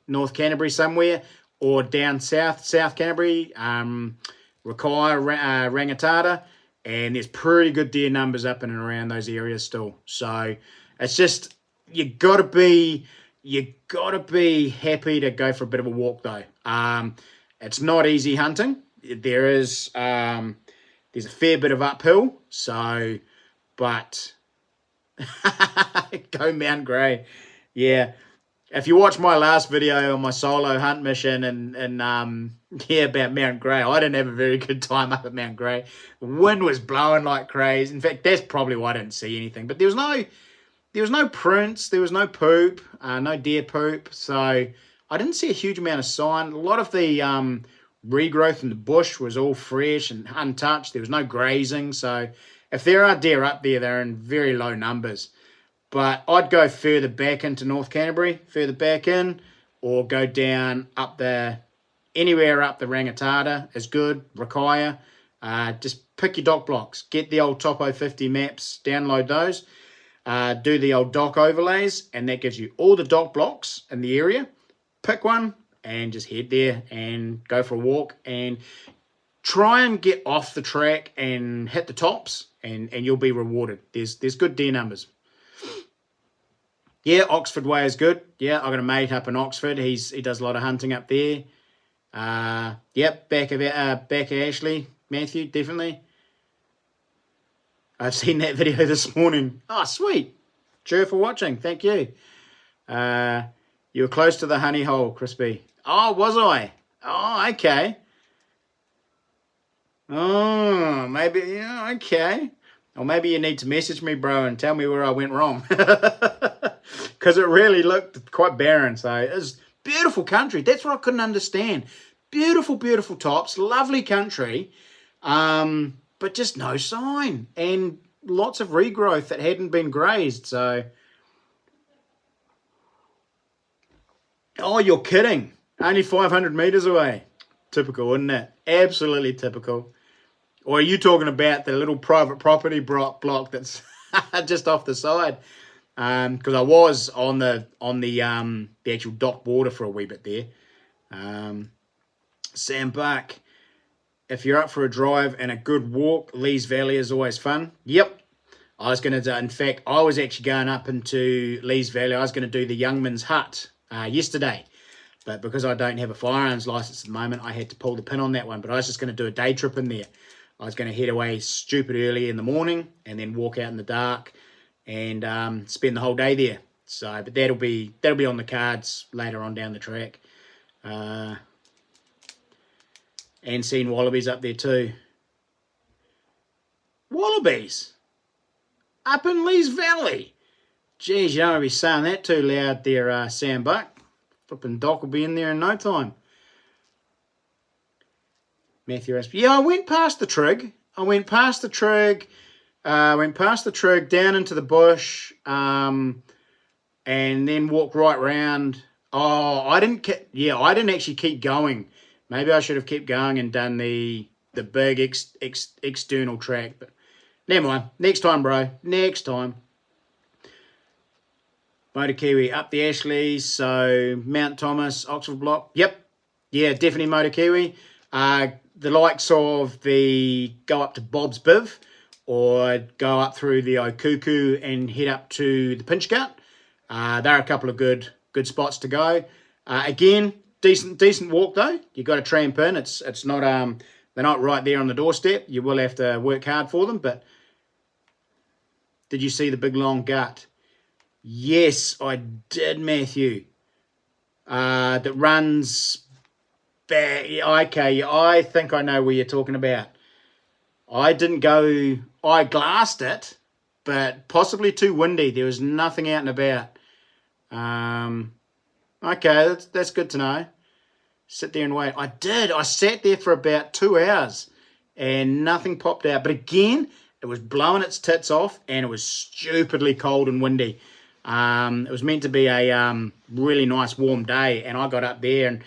North Canterbury somewhere or down South Canterbury, Rakai, Rangitata, and there's pretty good deer numbers up in and around those areas still. So it's just, you gotta be happy to go for a bit of a walk though. It's not easy hunting. There's a fair bit of uphill. So, but go Mount Grey. Yeah. If you watch my last video on my solo hunt mission and yeah, about Mount Grey, I didn't have a very good time up at Mount Grey. The wind was blowing like crazy. In fact, that's probably why I didn't see anything. But there was no prints, there was no poop, no deer poop. So I didn't see a huge amount of sign. A lot of the regrowth in the bush was all fresh and untouched. There was no grazing. So if there are deer up there, they're in very low numbers. But I'd go further back into North Canterbury, further back in, or go down up anywhere up the Rangitata is good, Rakaya. Just pick your dock blocks. Get the old Topo 50 maps, download those. Do the old dock overlays, and that gives you all the dock blocks in the area. Pick one and just head there and go for a walk and try and get off the track and hit the tops, and you'll be rewarded. There's good deer numbers. Yeah, Oxford Way is good. Yeah, I got a mate up in Oxford. He does a lot of hunting up there. Yep, back of Ashley, Matthew, definitely. I've seen that video this morning. Oh, sweet. Cheer for watching. Thank you. You were close to the honey hole, Crispy. Oh, was I? Oh, okay. Oh, maybe, yeah, okay. Or maybe you need to message me, bro, and tell me where I went wrong. Because it really looked quite barren. So it's beautiful country. That's what I couldn't understand. Beautiful, beautiful tops. Lovely country. But just no sign. And lots of regrowth that hadn't been grazed. So, oh, you're kidding. Only 500 metres away. Typical, isn't it? Absolutely typical. Or are you talking about the little private property block that's just off the side? Because I was on the actual dock border for a wee bit there. Sam Buck, if you're up for a drive and a good walk, Lees Valley is always fun. Yep. I was going to, in fact, I was actually going up into Lees Valley. I was going to do the Youngman's Hut yesterday. But because I don't have a firearms license at the moment, I had to pull the pin on that one. But I was just going to do a day trip in there. I was going to head away stupid early in the morning and then walk out in the dark and spend the whole day there. So, but that'll be on the cards later on down the track. And seen wallabies up there too. Wallabies? Up in Lees Valley? Geez, you don't want to be saying that too loud there, Sam Buck. Flipping Doc will be in there in no time. Matthew Asp. Yeah, I went past the trig. Went past the trig down into the bush, and then walked right round. Oh, I didn't actually keep going. Maybe I should have kept going and done the big external track, but never mind. Next time, bro. Next time. Motor Kiwi up the Ashleys, so Mount Thomas, Oxford Block. Yep. Yeah, definitely Motor Kiwi. The likes of the go up to Bob's Biv or go up through the Okuku and head up to the Pinch Gut. They're a couple of good spots to go. Again, decent walk though. You got to tramp in. It's not they're not right there on the doorstep. You will have to work hard for them. But did you see the big long gut? Yes, I did, Matthew. That runs back. Okay, I think I know where you're talking about. I didn't go. I glassed it, but possibly too windy. There was nothing out and about. Okay, that's good to know. Sit there and wait. I did. I sat there for about 2 hours and nothing popped out. But again, it was blowing its tits off and it was stupidly cold and windy. It was meant to be a really nice warm day, and I got up there and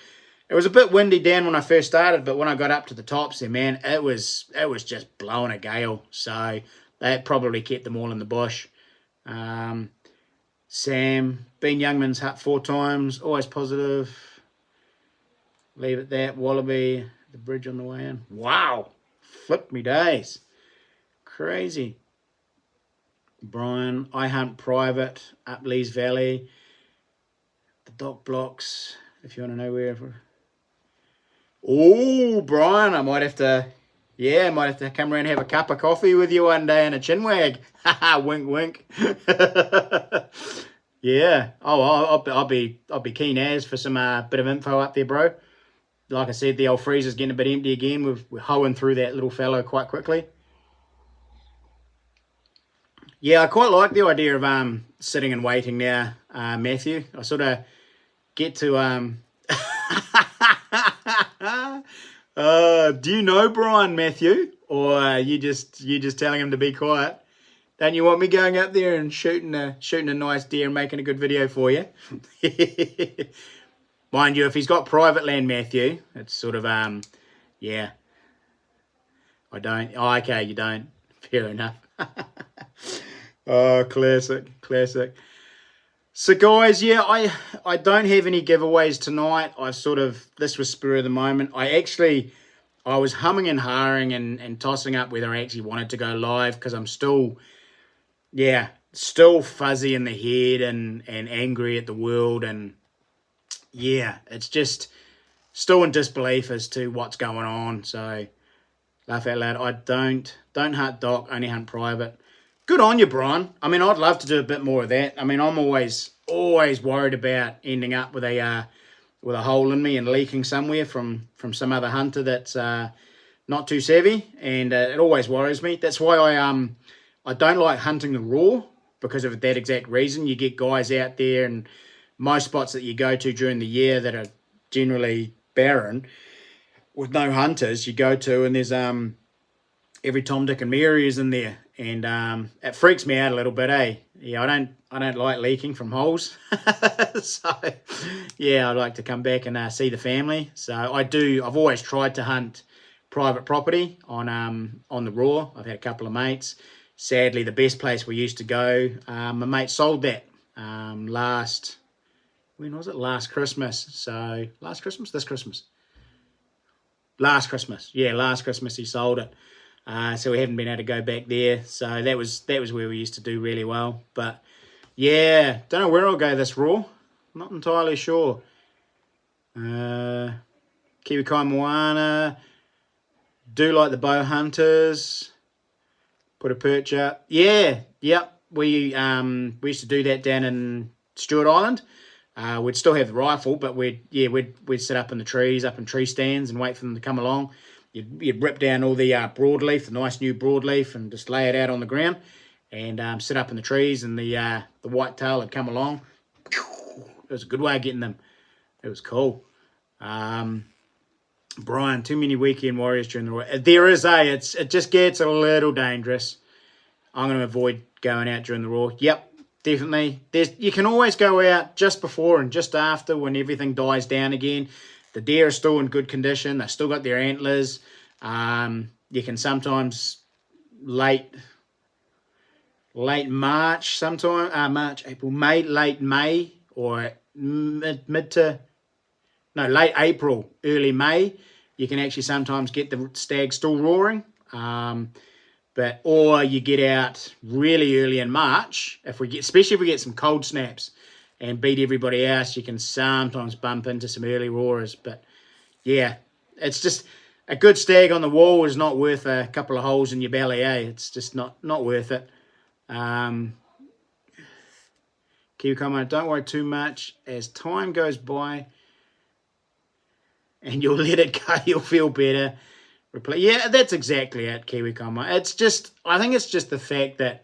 it was a bit windy down when I first started, but when I got up to the tops there, man, it was just blowing a gale. So that probably kept them all in the bush. Sam, been Youngman's Hut 4 times, always positive. Leave it that. Wallaby, the bridge on the way in. Wow. Flip me days. Crazy. Brian, I hunt private up Lees Valley. The dock blocks, if you want to know where. Oh, Brian, I might have to come around and have a cup of coffee with you one day and a chinwag. Haha, wink, wink. Yeah. Oh, I'll be keen as for some bit of info up there, bro. Like I said, the old freezer's getting a bit empty again. We're hoeing through that little fellow quite quickly. Yeah, I quite like the idea of sitting and waiting now, Matthew. I sort of get to do you know Brian, Matthew, or are you just telling him to be quiet? Don't you want me going up there and shooting a nice deer and making a good video for you? Mind you, if he's got private land, Matthew, it's sort of yeah. I don't. Oh, okay, you don't. Fair enough. Oh, classic. So guys, yeah, I don't have any giveaways tonight. This was spur of the moment. I was humming and hawing and tossing up whether I actually wanted to go live, because I'm still fuzzy in the head and angry at the world, and yeah, it's just still in disbelief as to what's going on. So laugh out loud. I don't hunt dock, only hunt private. Good on you, Brian. I mean, I'd love to do a bit more of that. I mean, I'm always worried about ending up with a hole in me and leaking somewhere from some other hunter that's not too savvy, and it always worries me. That's why I don't like hunting the raw, because of that exact reason. You get guys out there, and most spots that you go to during the year that are generally barren with no hunters, you go to, and there's every Tom, Dick, and Mary is in there. And it freaks me out a little bit, eh? Yeah, I don't like leaking from holes. So yeah, I'd like to come back and see the family. So I've always tried to hunt private property on the raw. I've had a couple of mates. Sadly, the best place we used to go, my mate sold that last Christmas. So last Christmas, this Christmas. Last Christmas. Yeah, last Christmas he sold it. So we haven't been able to go back there. So that was where we used to do really well. But yeah, don't know where I'll go this raw. Not entirely sure. Kiwi Kai Moana. Do like the bow hunters. Put a perch up. Yeah, yep. We used to do that down in Stewart Island. We'd still have the rifle, but we'd sit up in the trees, up in tree stands, and wait for them to come along. You'd rip down all the broadleaf, the nice new broadleaf, and just lay it out on the ground, and sit up in the trees, and the whitetail would come along. It was a good way of getting them. It was cool. Brian, too many weekend warriors during the raw. There is it just gets a little dangerous. I'm going to avoid going out during the raw. Yep, definitely. You can always go out just before and just after, when everything dies down again. The deer are still in good condition. They've still got their antlers. You can sometimes late March, late May, or late April, early May. You can actually sometimes get the stag still roaring. Or you get out really early in March, especially if we get some cold snaps and beat everybody else, you can sometimes bump into some early roarers. But yeah, it's just a good stag on the wall is not worth a couple of holes in your belly, eh? It's just not worth it. Kiwi comment, don't worry too much. As time goes by and you'll let it go, you'll feel better. Yeah, that's exactly it, Kiwi comment. I think it's just the fact that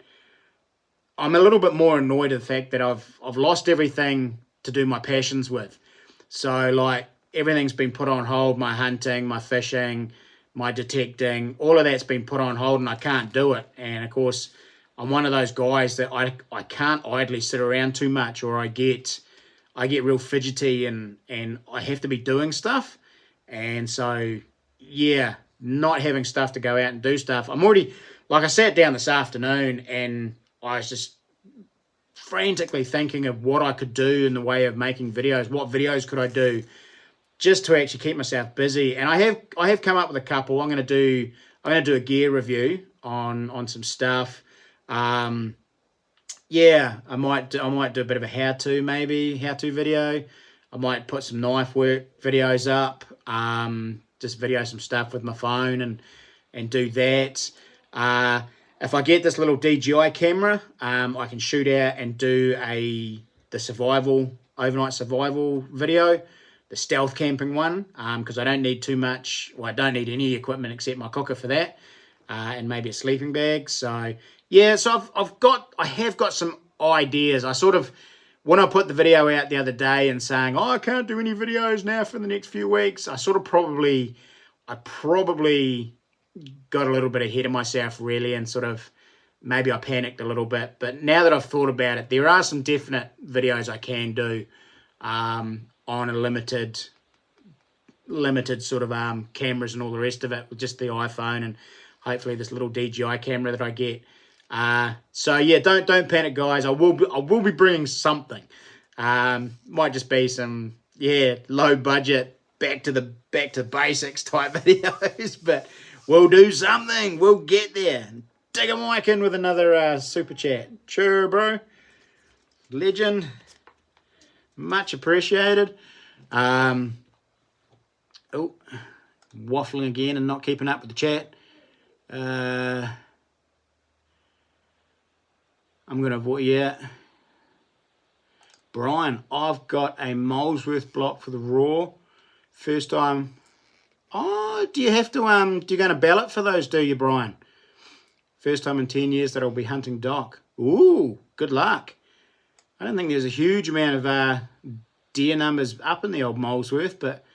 I'm a little bit more annoyed at the fact that I've lost everything to do my passions with. So like everything's been put on hold, my hunting, my fishing, my detecting, all of that's been put on hold and I can't do it. And of course, I'm one of those guys that I can't idly sit around too much, or I get real fidgety and I have to be doing stuff. And so, yeah, not having stuff to go out and do stuff. I'm already, like I sat down this afternoon and I was just frantically thinking of what I could do in the way of making videos. What videos could I do just to actually keep myself busy? And I have come up with a couple. I'm going to do a gear review on some stuff. Yeah, I might do a bit of a how-to video. I might put some knife work videos up. Just video some stuff with my phone and do that. If I get this little DJI camera, I can shoot out and do the overnight survival video, the stealth camping one, because I don't need too much. Well, I don't need any equipment except my cooker for that, and maybe a sleeping bag. So yeah, so I have got some ideas. I sort of, when I put the video out the other day and saying, oh, I can't do any videos now for the next few weeks, I probably got a little bit ahead of myself really, and sort of maybe I panicked a little bit. But now that I've thought about it, there are some definite videos I can do on a limited sort of cameras and all the rest of it with just the iPhone and hopefully this little DJI camera that I get. So yeah, don't panic, guys. I will be bringing something. Might just be some low budget back to basics type videos, but we'll do something. We'll get there. Dig a mic in with another super chat. Sure, bro. Legend. Much appreciated. Oh, waffling again and not keeping up with the chat. I'm going to avoid, Brian, I've got a Molesworth block for the raw. First time. Oh, do you have to, do you go to ballot for those, do you, Brian? First time in 10 years that I'll be hunting dock. Ooh, good luck. I don't think there's a huge amount of deer numbers up in the old Molesworth, but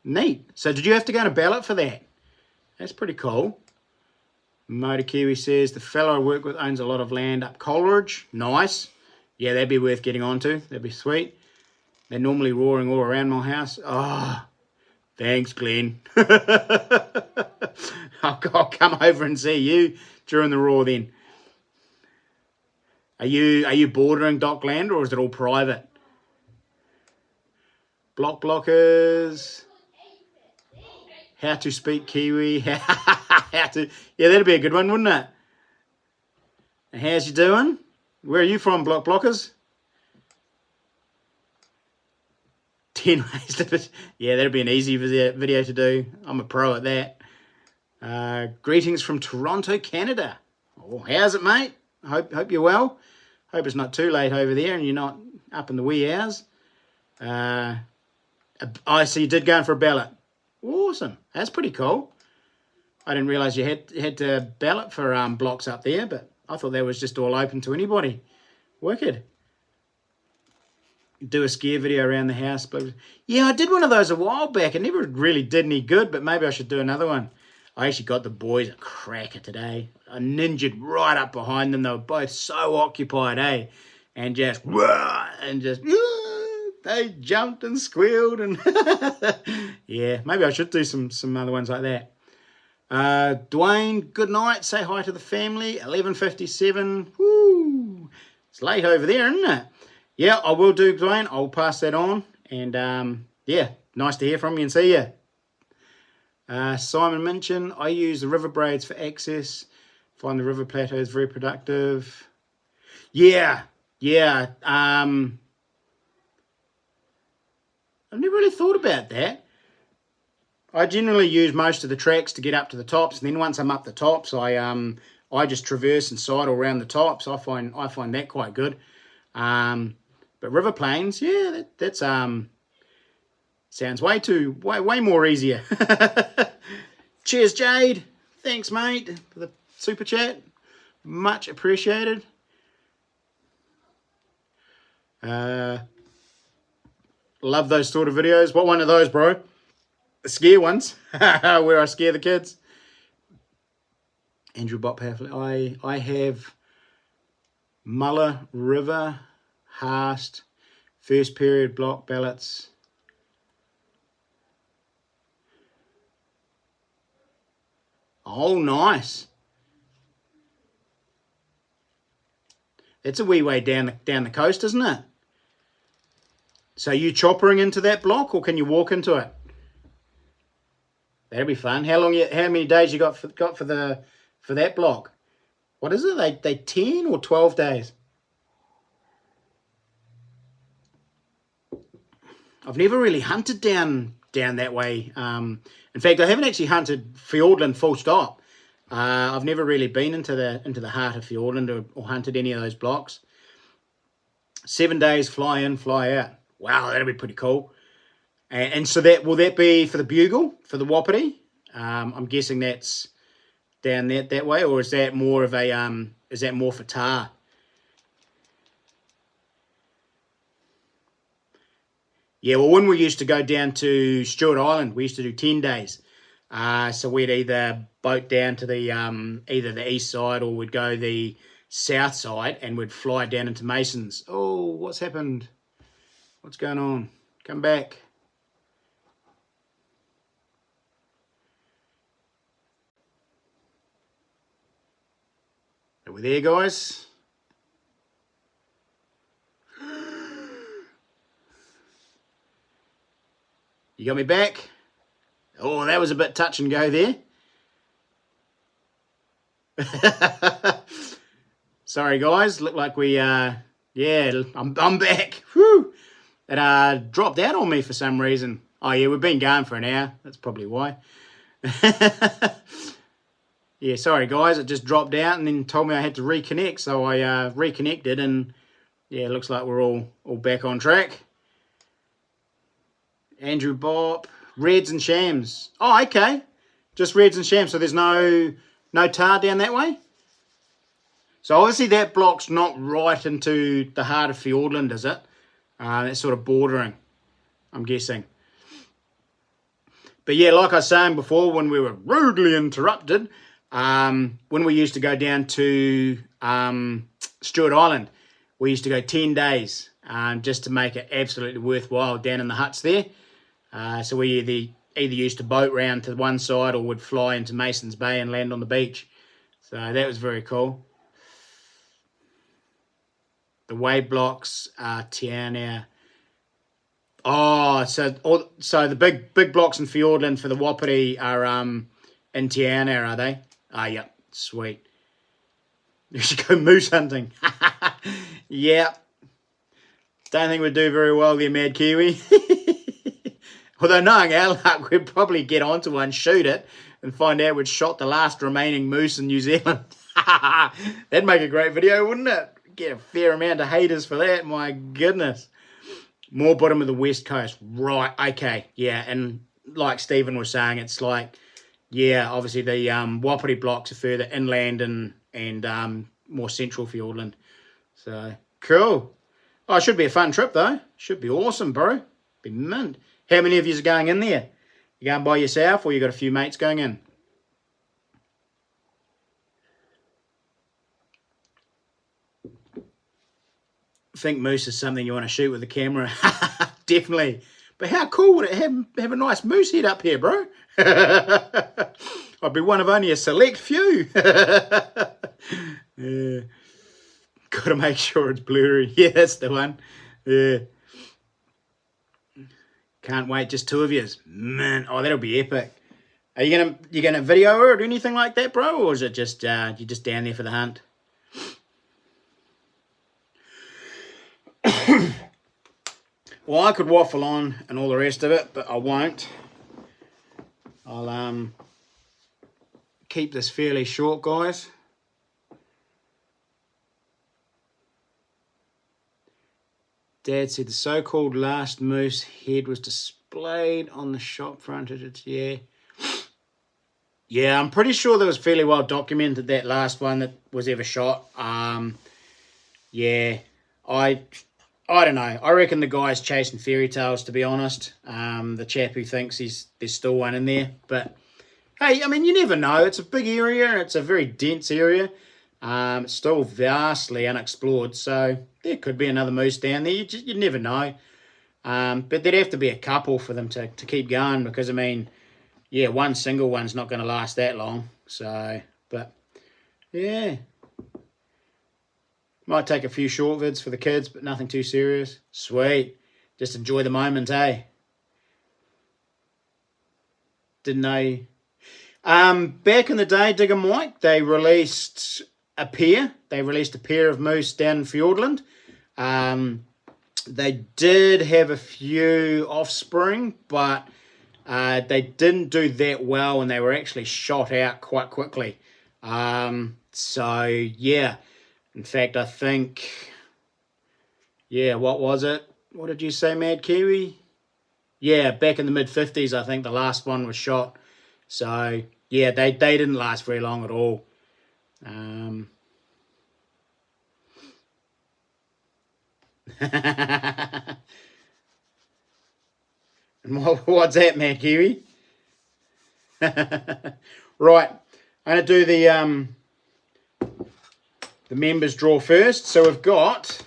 neat. So did you have to go to ballot for that? That's pretty cool. Motor Kiwi says, the fellow I work with owns a lot of land up Coleridge. Nice. Yeah, that'd be worth getting onto. That'd be sweet. They're normally roaring all around my house. Oh, thanks, Glenn. I'll come over and see you during the roar then. Are you bordering dockland or is it all private? Blockers. How to speak Kiwi. How to, yeah, that'd be a good one, wouldn't it? And how's you doing? Where are you from, blockers? 10 ways to... Yeah, that'd be an easy video to do. I'm a pro at that. Greetings from Toronto, Canada. Oh, how's it, mate? Hope you're well. Hope it's not too late over there and you're not up in the wee hours. I see you did go in for a ballot. Awesome. That's pretty cool. I didn't realise you had to ballot for blocks up there, but I thought that was just all open to anybody. Wicked. Do a scare video around the house. But yeah, I did one of those a while back. It never really did any good, but maybe I should do another one. I actually got the boys a cracker today. I ninja'd right up behind them. They were both so occupied, and just they jumped and squealed and yeah, maybe I should do some other ones like that. Dwayne, good night. Say hi to the family. 11:57. Woo! It's late over there, isn't it? Yeah, I will do, Dwayne. I'll pass that on. And yeah, nice to hear from you and see you. Simon Minchin, I use the river braids for access. Find the river plateaus very productive. Yeah. I've never really thought about that. I generally use most of the tracks to get up to the tops, and then once I'm up the tops, I just traverse and sidle around the tops. I find that quite good. But river plains, yeah, that's sounds way more easier. Cheers, Jade. Thanks, mate, for the super chat. Much appreciated. Love those sort of videos. What one of those, bro? The scare ones, where I scare the kids. Andrew Bot Pathway. I have Muller, River, Haast, first period block ballots. Oh, nice. It's a wee way down the coast, isn't it? So are you choppering into that block, or can you walk into it? That'll be fun. How many days you got for that block? What is it? They 10 or 12 days? I've never really hunted down that way. In fact, I haven't actually hunted Fiordland full stop. I've never really been into the heart of Fiordland or hunted any of those blocks. 7 days, fly in, fly out. Wow, that'll be pretty cool. And so will that be for the bugle, for the Wapiti? I'm guessing that's down that way, or is that more of a is that more for tar? Yeah, well, when we used to go down to Stewart Island, we used to do 10 days. So we'd either boat down to the either the east side, or we'd go the south side and we'd fly down into Masons. Oh, what's happened? What's going on? Come back. Are we there, guys? You got me back? Oh, that was a bit touch and go there. Sorry, guys. Look like we, yeah, I'm back. Whew. It dropped out on me for some reason. Oh, yeah, we've been going for an hour. That's probably why. Yeah, sorry, guys. It just dropped out and then told me I had to reconnect. So I reconnected, and yeah, it looks like we're all back on track. Andrew Bob, Reds and Shams. Oh, okay. Just Reds and Shams. So there's no tar down that way? So obviously that block's not right into the heart of Fiordland, is it? That's sort of bordering, I'm guessing. But yeah, like I was saying before, when we were rudely interrupted, when we used to go down to Stewart Island, we used to go 10 days just to make it absolutely worthwhile down in the huts there. So we either used to boat round to one side or would fly into Masons Bay and land on the beach. So that was very cool. The wave blocks are Tiana. Oh, so the big blocks in Fiordland for the Wapiti are in Tiana, are they? Ah, yeah, sweet. You should go moose hunting. Yeah. Don't think we'd do very well there, Mad Kiwi. Although knowing our luck, we'd probably get onto one, shoot it, and find out we'd shot the last remaining moose in New Zealand. That'd make a great video, wouldn't it? Get a fair amount of haters for that, my goodness. More bottom of the west coast. Right, okay, yeah, and like Stephen was saying, it's like, yeah, obviously the Wapiti blocks are further inland and more central Fiordland. So, cool. Oh, it should be a fun trip, though. Should be awesome, bro. Be mint. How many of you are going in there? You going by yourself, or you got a few mates going in? I think moose is something you want to shoot with a camera. Definitely. But how cool would it have a nice moose head up here, bro? I'd be one of only a select few. Yeah. Got to make sure it's blurry. Yeah, that's the one. Yeah. Can't wait, just two of yous. Man, oh, that'll be epic. Are you gonna video or do anything like that, bro? Or is it just you're just down there for the hunt? Well, I could waffle on and all the rest of it, but I won't. I'll keep this fairly short, guys. Dad said the so-called last moose head was displayed on the shop front. Yeah. Yeah, I'm pretty sure that was fairly well documented, that last one that was ever shot. Yeah, I don't know. I reckon the guy's chasing fairy tales, to be honest. The chap who thinks there's still one in there. But, hey, I mean, you never know. It's a big area. It's a very dense area. It's still vastly unexplored. So there could be another moose down there. You never know. But there'd have to be a couple for them to keep going because, I mean, yeah, one single one's not going to last that long. So, but, yeah. Might take a few short vids for the kids, but nothing too serious. Sweet. Just enjoy the moment, eh? Didn't know. Back in the day, Digger Mike, they released a pair. They released a pair of moose down in Fiordland. They did have a few offspring, but they didn't do that well, and they were actually shot out quite quickly. So, yeah. In fact, I think, yeah, what was it? What did you say, Mad Kiwi? Yeah, back in the mid-50s, I think the last one was shot. So, yeah, they didn't last very long at all. And what's that, Mad Kiwi? Right, I'm going to do the members draw first. So we've got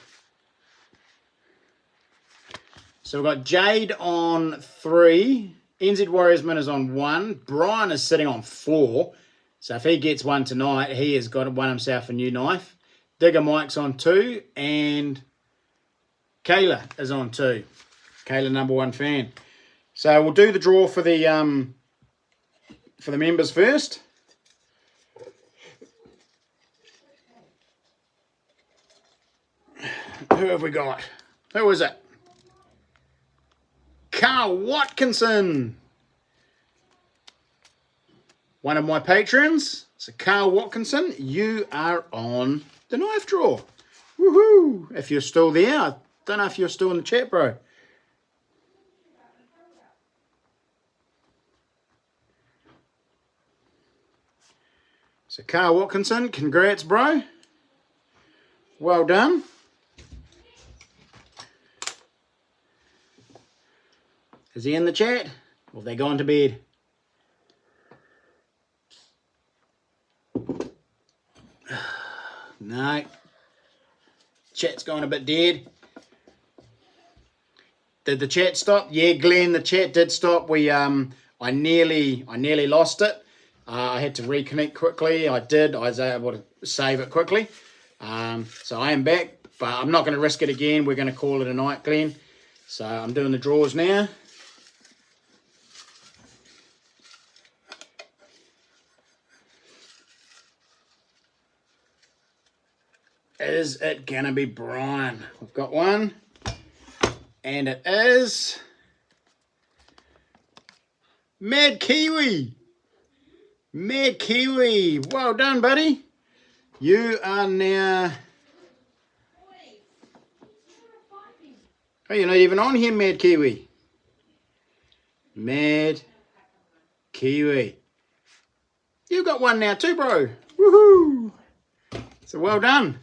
Jade on 3. NZ Warriorsman is on 1. Brian is sitting on 4. So if he gets one tonight, he has got won himself a new knife. Digger Mike's on 2. And Kayla is on 2. Kayla, number 1 fan. So we'll do the draw for the members first. Who have we got? Who is it? Carl Watkinson. One of my patrons. So Carl Watkinson, you are on the knife draw. Woohoo! If you're still there. I don't know if you're still in the chat, bro. So Carl Watkinson, congrats, bro. Well done. Is he in the chat? Or have they gone to bed? No. Chat's gone a bit dead. Did the chat stop? Yeah, Glenn, the chat did stop. I nearly lost it. I had to reconnect quickly. I was able to save it quickly. So I am back, but I'm not going to risk it again. We're going to call it a night, Glenn. So I'm doing the draws now. Is it gonna be Brian? We've got one, and it is Mad Kiwi. Mad Kiwi, well done, buddy. You are now. Oh, you're not even on here, Mad Kiwi. Mad Kiwi. You got one now too, bro. Woohoo! So well done.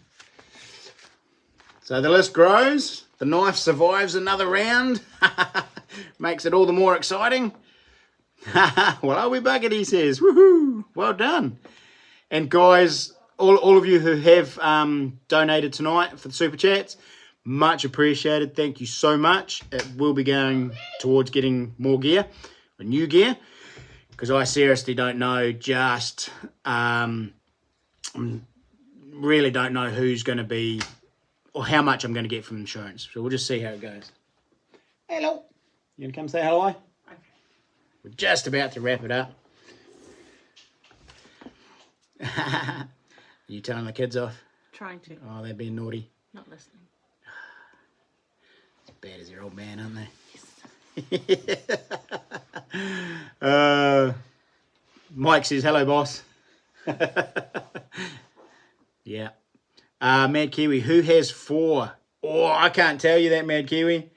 So the list grows. The knife survives another round. Makes it all the more exciting. Well, are we buggered, he says. Woohoo! Well done. And guys, all of you who have donated tonight for the Super Chats, much appreciated. Thank you so much. It will be going towards getting more gear, or new gear, because I seriously don't know really don't know who's going to be or how much I'm going to get from insurance. So we'll just see how it goes. Hello. You going to come say hello? Okay. We're just about to wrap it up. Are you telling the kids off? Trying to. Oh, they're being naughty. Not listening. As bad as your old man, aren't they? Yes. Mike says, hello, boss. Yeah. Mad Kiwi, who has 4? Oh, I can't tell you that, Mad Kiwi.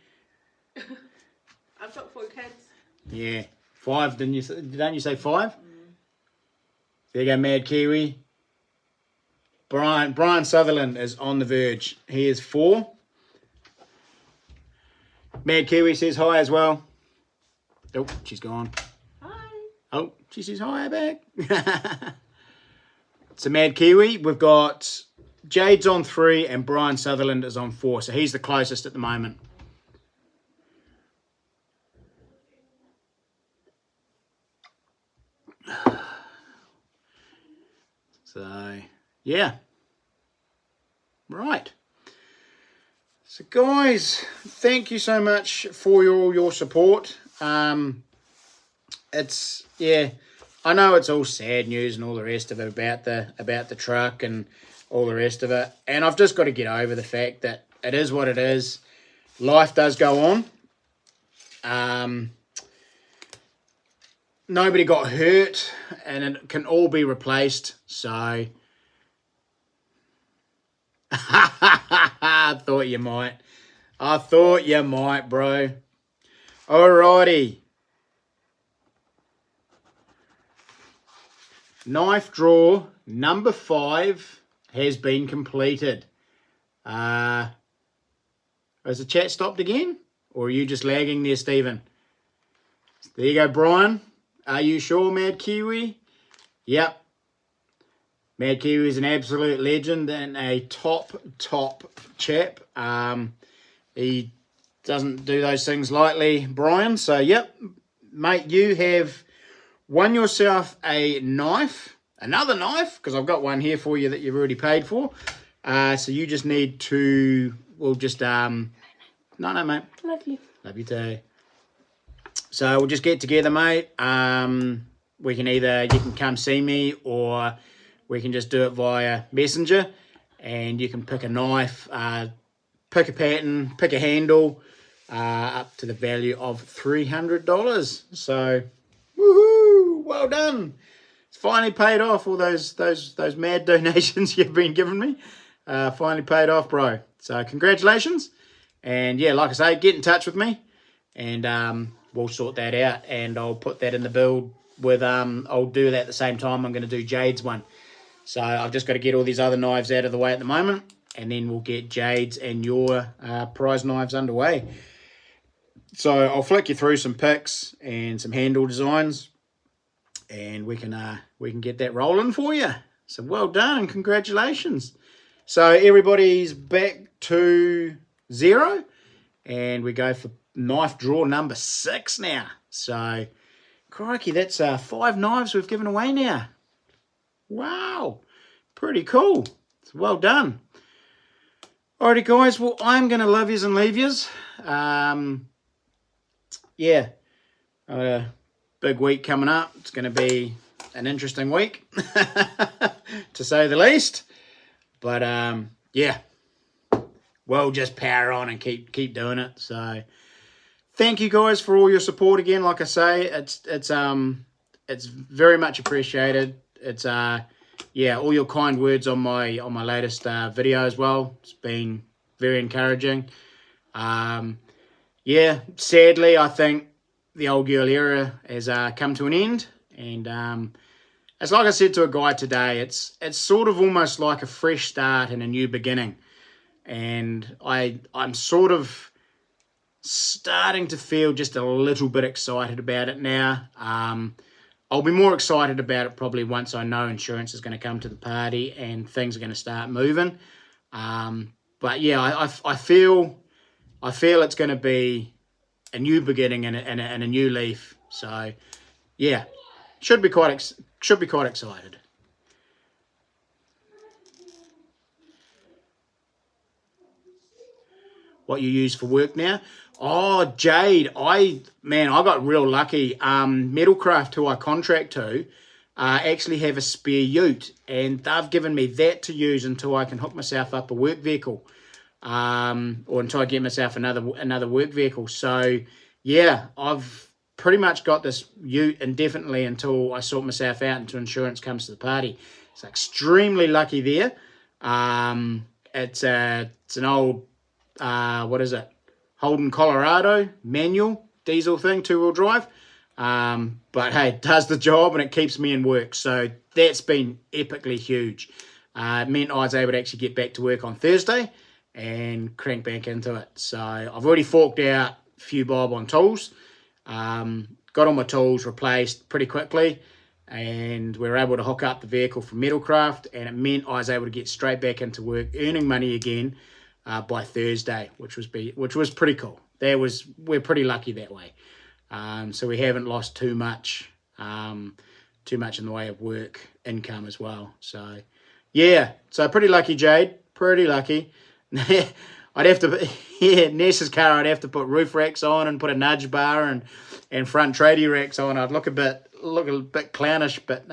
I've got 4 kids. Yeah. 5, don't you say 5? There you go, Mad Kiwi. Brian Sutherland is on the verge. He is 4. Mad Kiwi says hi as well. Oh, she's gone. Hi. Oh, she says hi back. So Mad Kiwi, we've got Jade's on 3 and Brian Sutherland is on 4. So he's the closest at the moment. So, yeah. Right. So, guys, thank you so much for all your support. It's, yeah, I know it's all sad news and all the rest of it about the truck and all the rest of it. And I've just got to get over the fact that it is what it is. Life does go on. Nobody got hurt, and it can all be replaced. So, I thought you might. I thought you might, bro. Alrighty. Knife draw number 5 has been completed. Has the chat stopped again? Or are you just lagging there, Stephen? There you go, Brian. Are you sure, Mad Kiwi? Yep. Mad Kiwi is an absolute legend and a top chap. He doesn't do those things lightly, Brian. So, yep, mate, you have won yourself a knife, another knife, because I've got one here for you that you've already paid for. So you just need to, we'll just, no, mate. Love you. Love you too. So we'll just get together, mate. We can either, you can come see me, or we can just do it via Messenger, and you can pick a knife, pick a pattern, pick a handle, up to the value of $300. So, woohoo! Well done. It's finally paid off. All those mad donations you've been giving me, finally paid off, bro. So congratulations. And yeah, like I say, get in touch with me, and we'll sort that out, and I'll put that in the build with, I'll do that at the same time I'm going to do Jade's one. So I've just got to get all these other knives out of the way at the moment, and then we'll get Jade's and your prize knives underway. So I'll flick you through some pics and some handle designs, and we can get that rolling for you. So well done and congratulations. So everybody's back to 0, and we go for knife draw number 6 now. So crikey, that's 5 knives we've given away now. Wow, pretty cool. So well done. Alrighty, guys. Well, I'm going to love yous and leave yous. Yeah, a big week coming up. It's going to be an interesting week, to say the least. But yeah, we'll just power on and keep doing it. So thank you guys for all your support again. Like I say, it's very much appreciated. It's yeah, all your kind words on my latest video as well. It's been very encouraging. Yeah, sadly, I think the old girl era has come to an end, and it's like I said to a guy today. It's sort of almost like a fresh start and a new beginning, and I'm sort of starting to feel just a little bit excited about it now. I'll be more excited about it probably once I know insurance is going to come to the party and things are going to start moving. But yeah, I feel it's going to be a new beginning and a new leaf. So yeah, should be quite excited. What you use for work now? Oh, Jade, I got real lucky. Metalcraft, who I contract to, actually have a spare ute, and they've given me that to use until I can hook myself up a work vehicle, or until I get myself another work vehicle. So yeah, I've pretty much got this ute indefinitely until I sort myself out, until insurance comes to the party. It's extremely lucky there. It's an old what is it? Holden Colorado manual diesel thing, 2-wheel drive. But hey, it does the job and it keeps me in work. So that's been epically huge. It meant I was able to actually get back to work on Thursday and crank back into it. So I've already forked out a few bob on tools. Got all my tools replaced pretty quickly, and we were able to hook up the vehicle for Metalcraft, and it meant I was able to get straight back into work, earning money again by Thursday, which was pretty cool. We're pretty lucky that way. So we haven't lost too much in the way of work income as well. So yeah, so pretty lucky, Jade. Pretty lucky. I'd have to, Ness's car, I'd have to put roof racks on and put a nudge bar and front tradie racks on. I'd look a bit clownish, but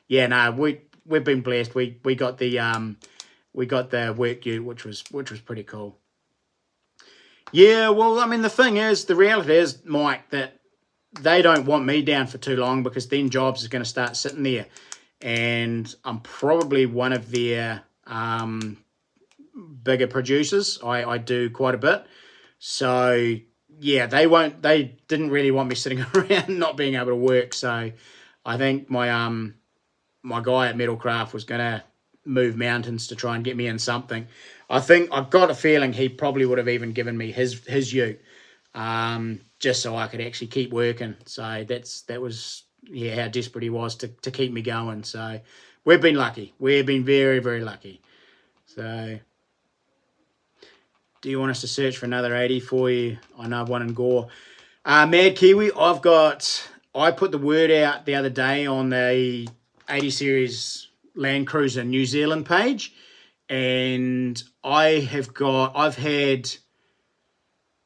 yeah, no, we've been blessed. We got the work ute, which was pretty cool. Yeah, well, I mean, the reality is, Mike, that they don't want me down for too long, because then jobs is going to start sitting there, and I'm probably one of their bigger producers. I do quite a bit, so yeah, they didn't really want me sitting around not being able to work. So I think my guy at Metalcraft was going to move mountains to try and get me in something. I've got a feeling he probably would have even given me his ute, just so I could actually keep working. So that was how desperate he was to keep me going. So we've been lucky. We've been very, very lucky. So do you want us to search for another 80 for you? I know I've one in Gore. Mad Kiwi, I put the word out the other day on the 80 Series Land Cruiser New Zealand page, and I've had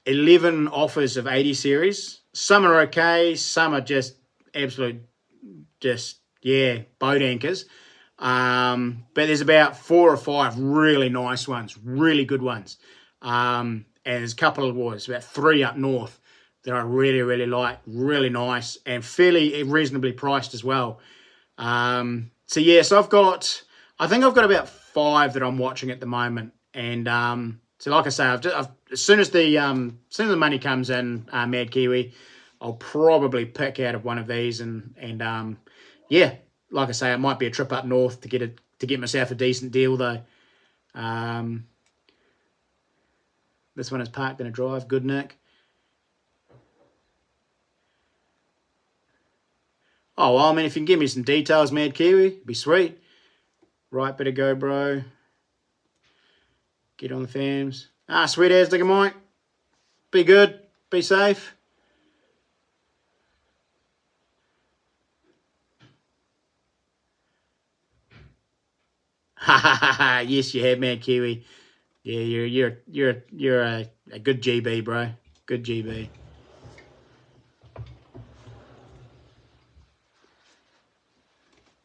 11 offers of 80 Series. Some are okay, some are just absolute, boat anchors. But there's about 4 or 5 really nice ones, really good ones. And there's a couple of about 3 up north that I really, really like, really nice, and fairly reasonably priced as well. So yes, I think I've got about 5 that I'm watching at the moment, and so like I say, as soon as the money comes in, Mad Kiwi, I'll probably pick out of one of these, and yeah, like I say, it might be a trip up north to get myself a decent deal though. This one is parked in a drive. Good, Nick. Oh, well, I mean, if you can give me some details, Mad Kiwi, it'd be sweet. Right, better go, bro. Get on the fams. Sweet as, Digger Mike. Be good. Be safe. Ha ha ha ha. Yes, you have, Mad Kiwi. Yeah, you're a good GB, bro. Good GB.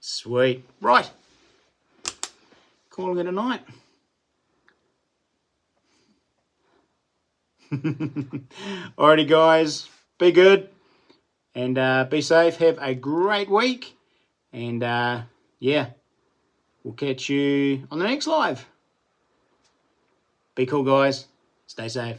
Sweet. Right. Calling it a night. Alrighty, guys. Be good. And be safe. Have a great week. And yeah, we'll catch you on the next live. Be cool, guys. Stay safe.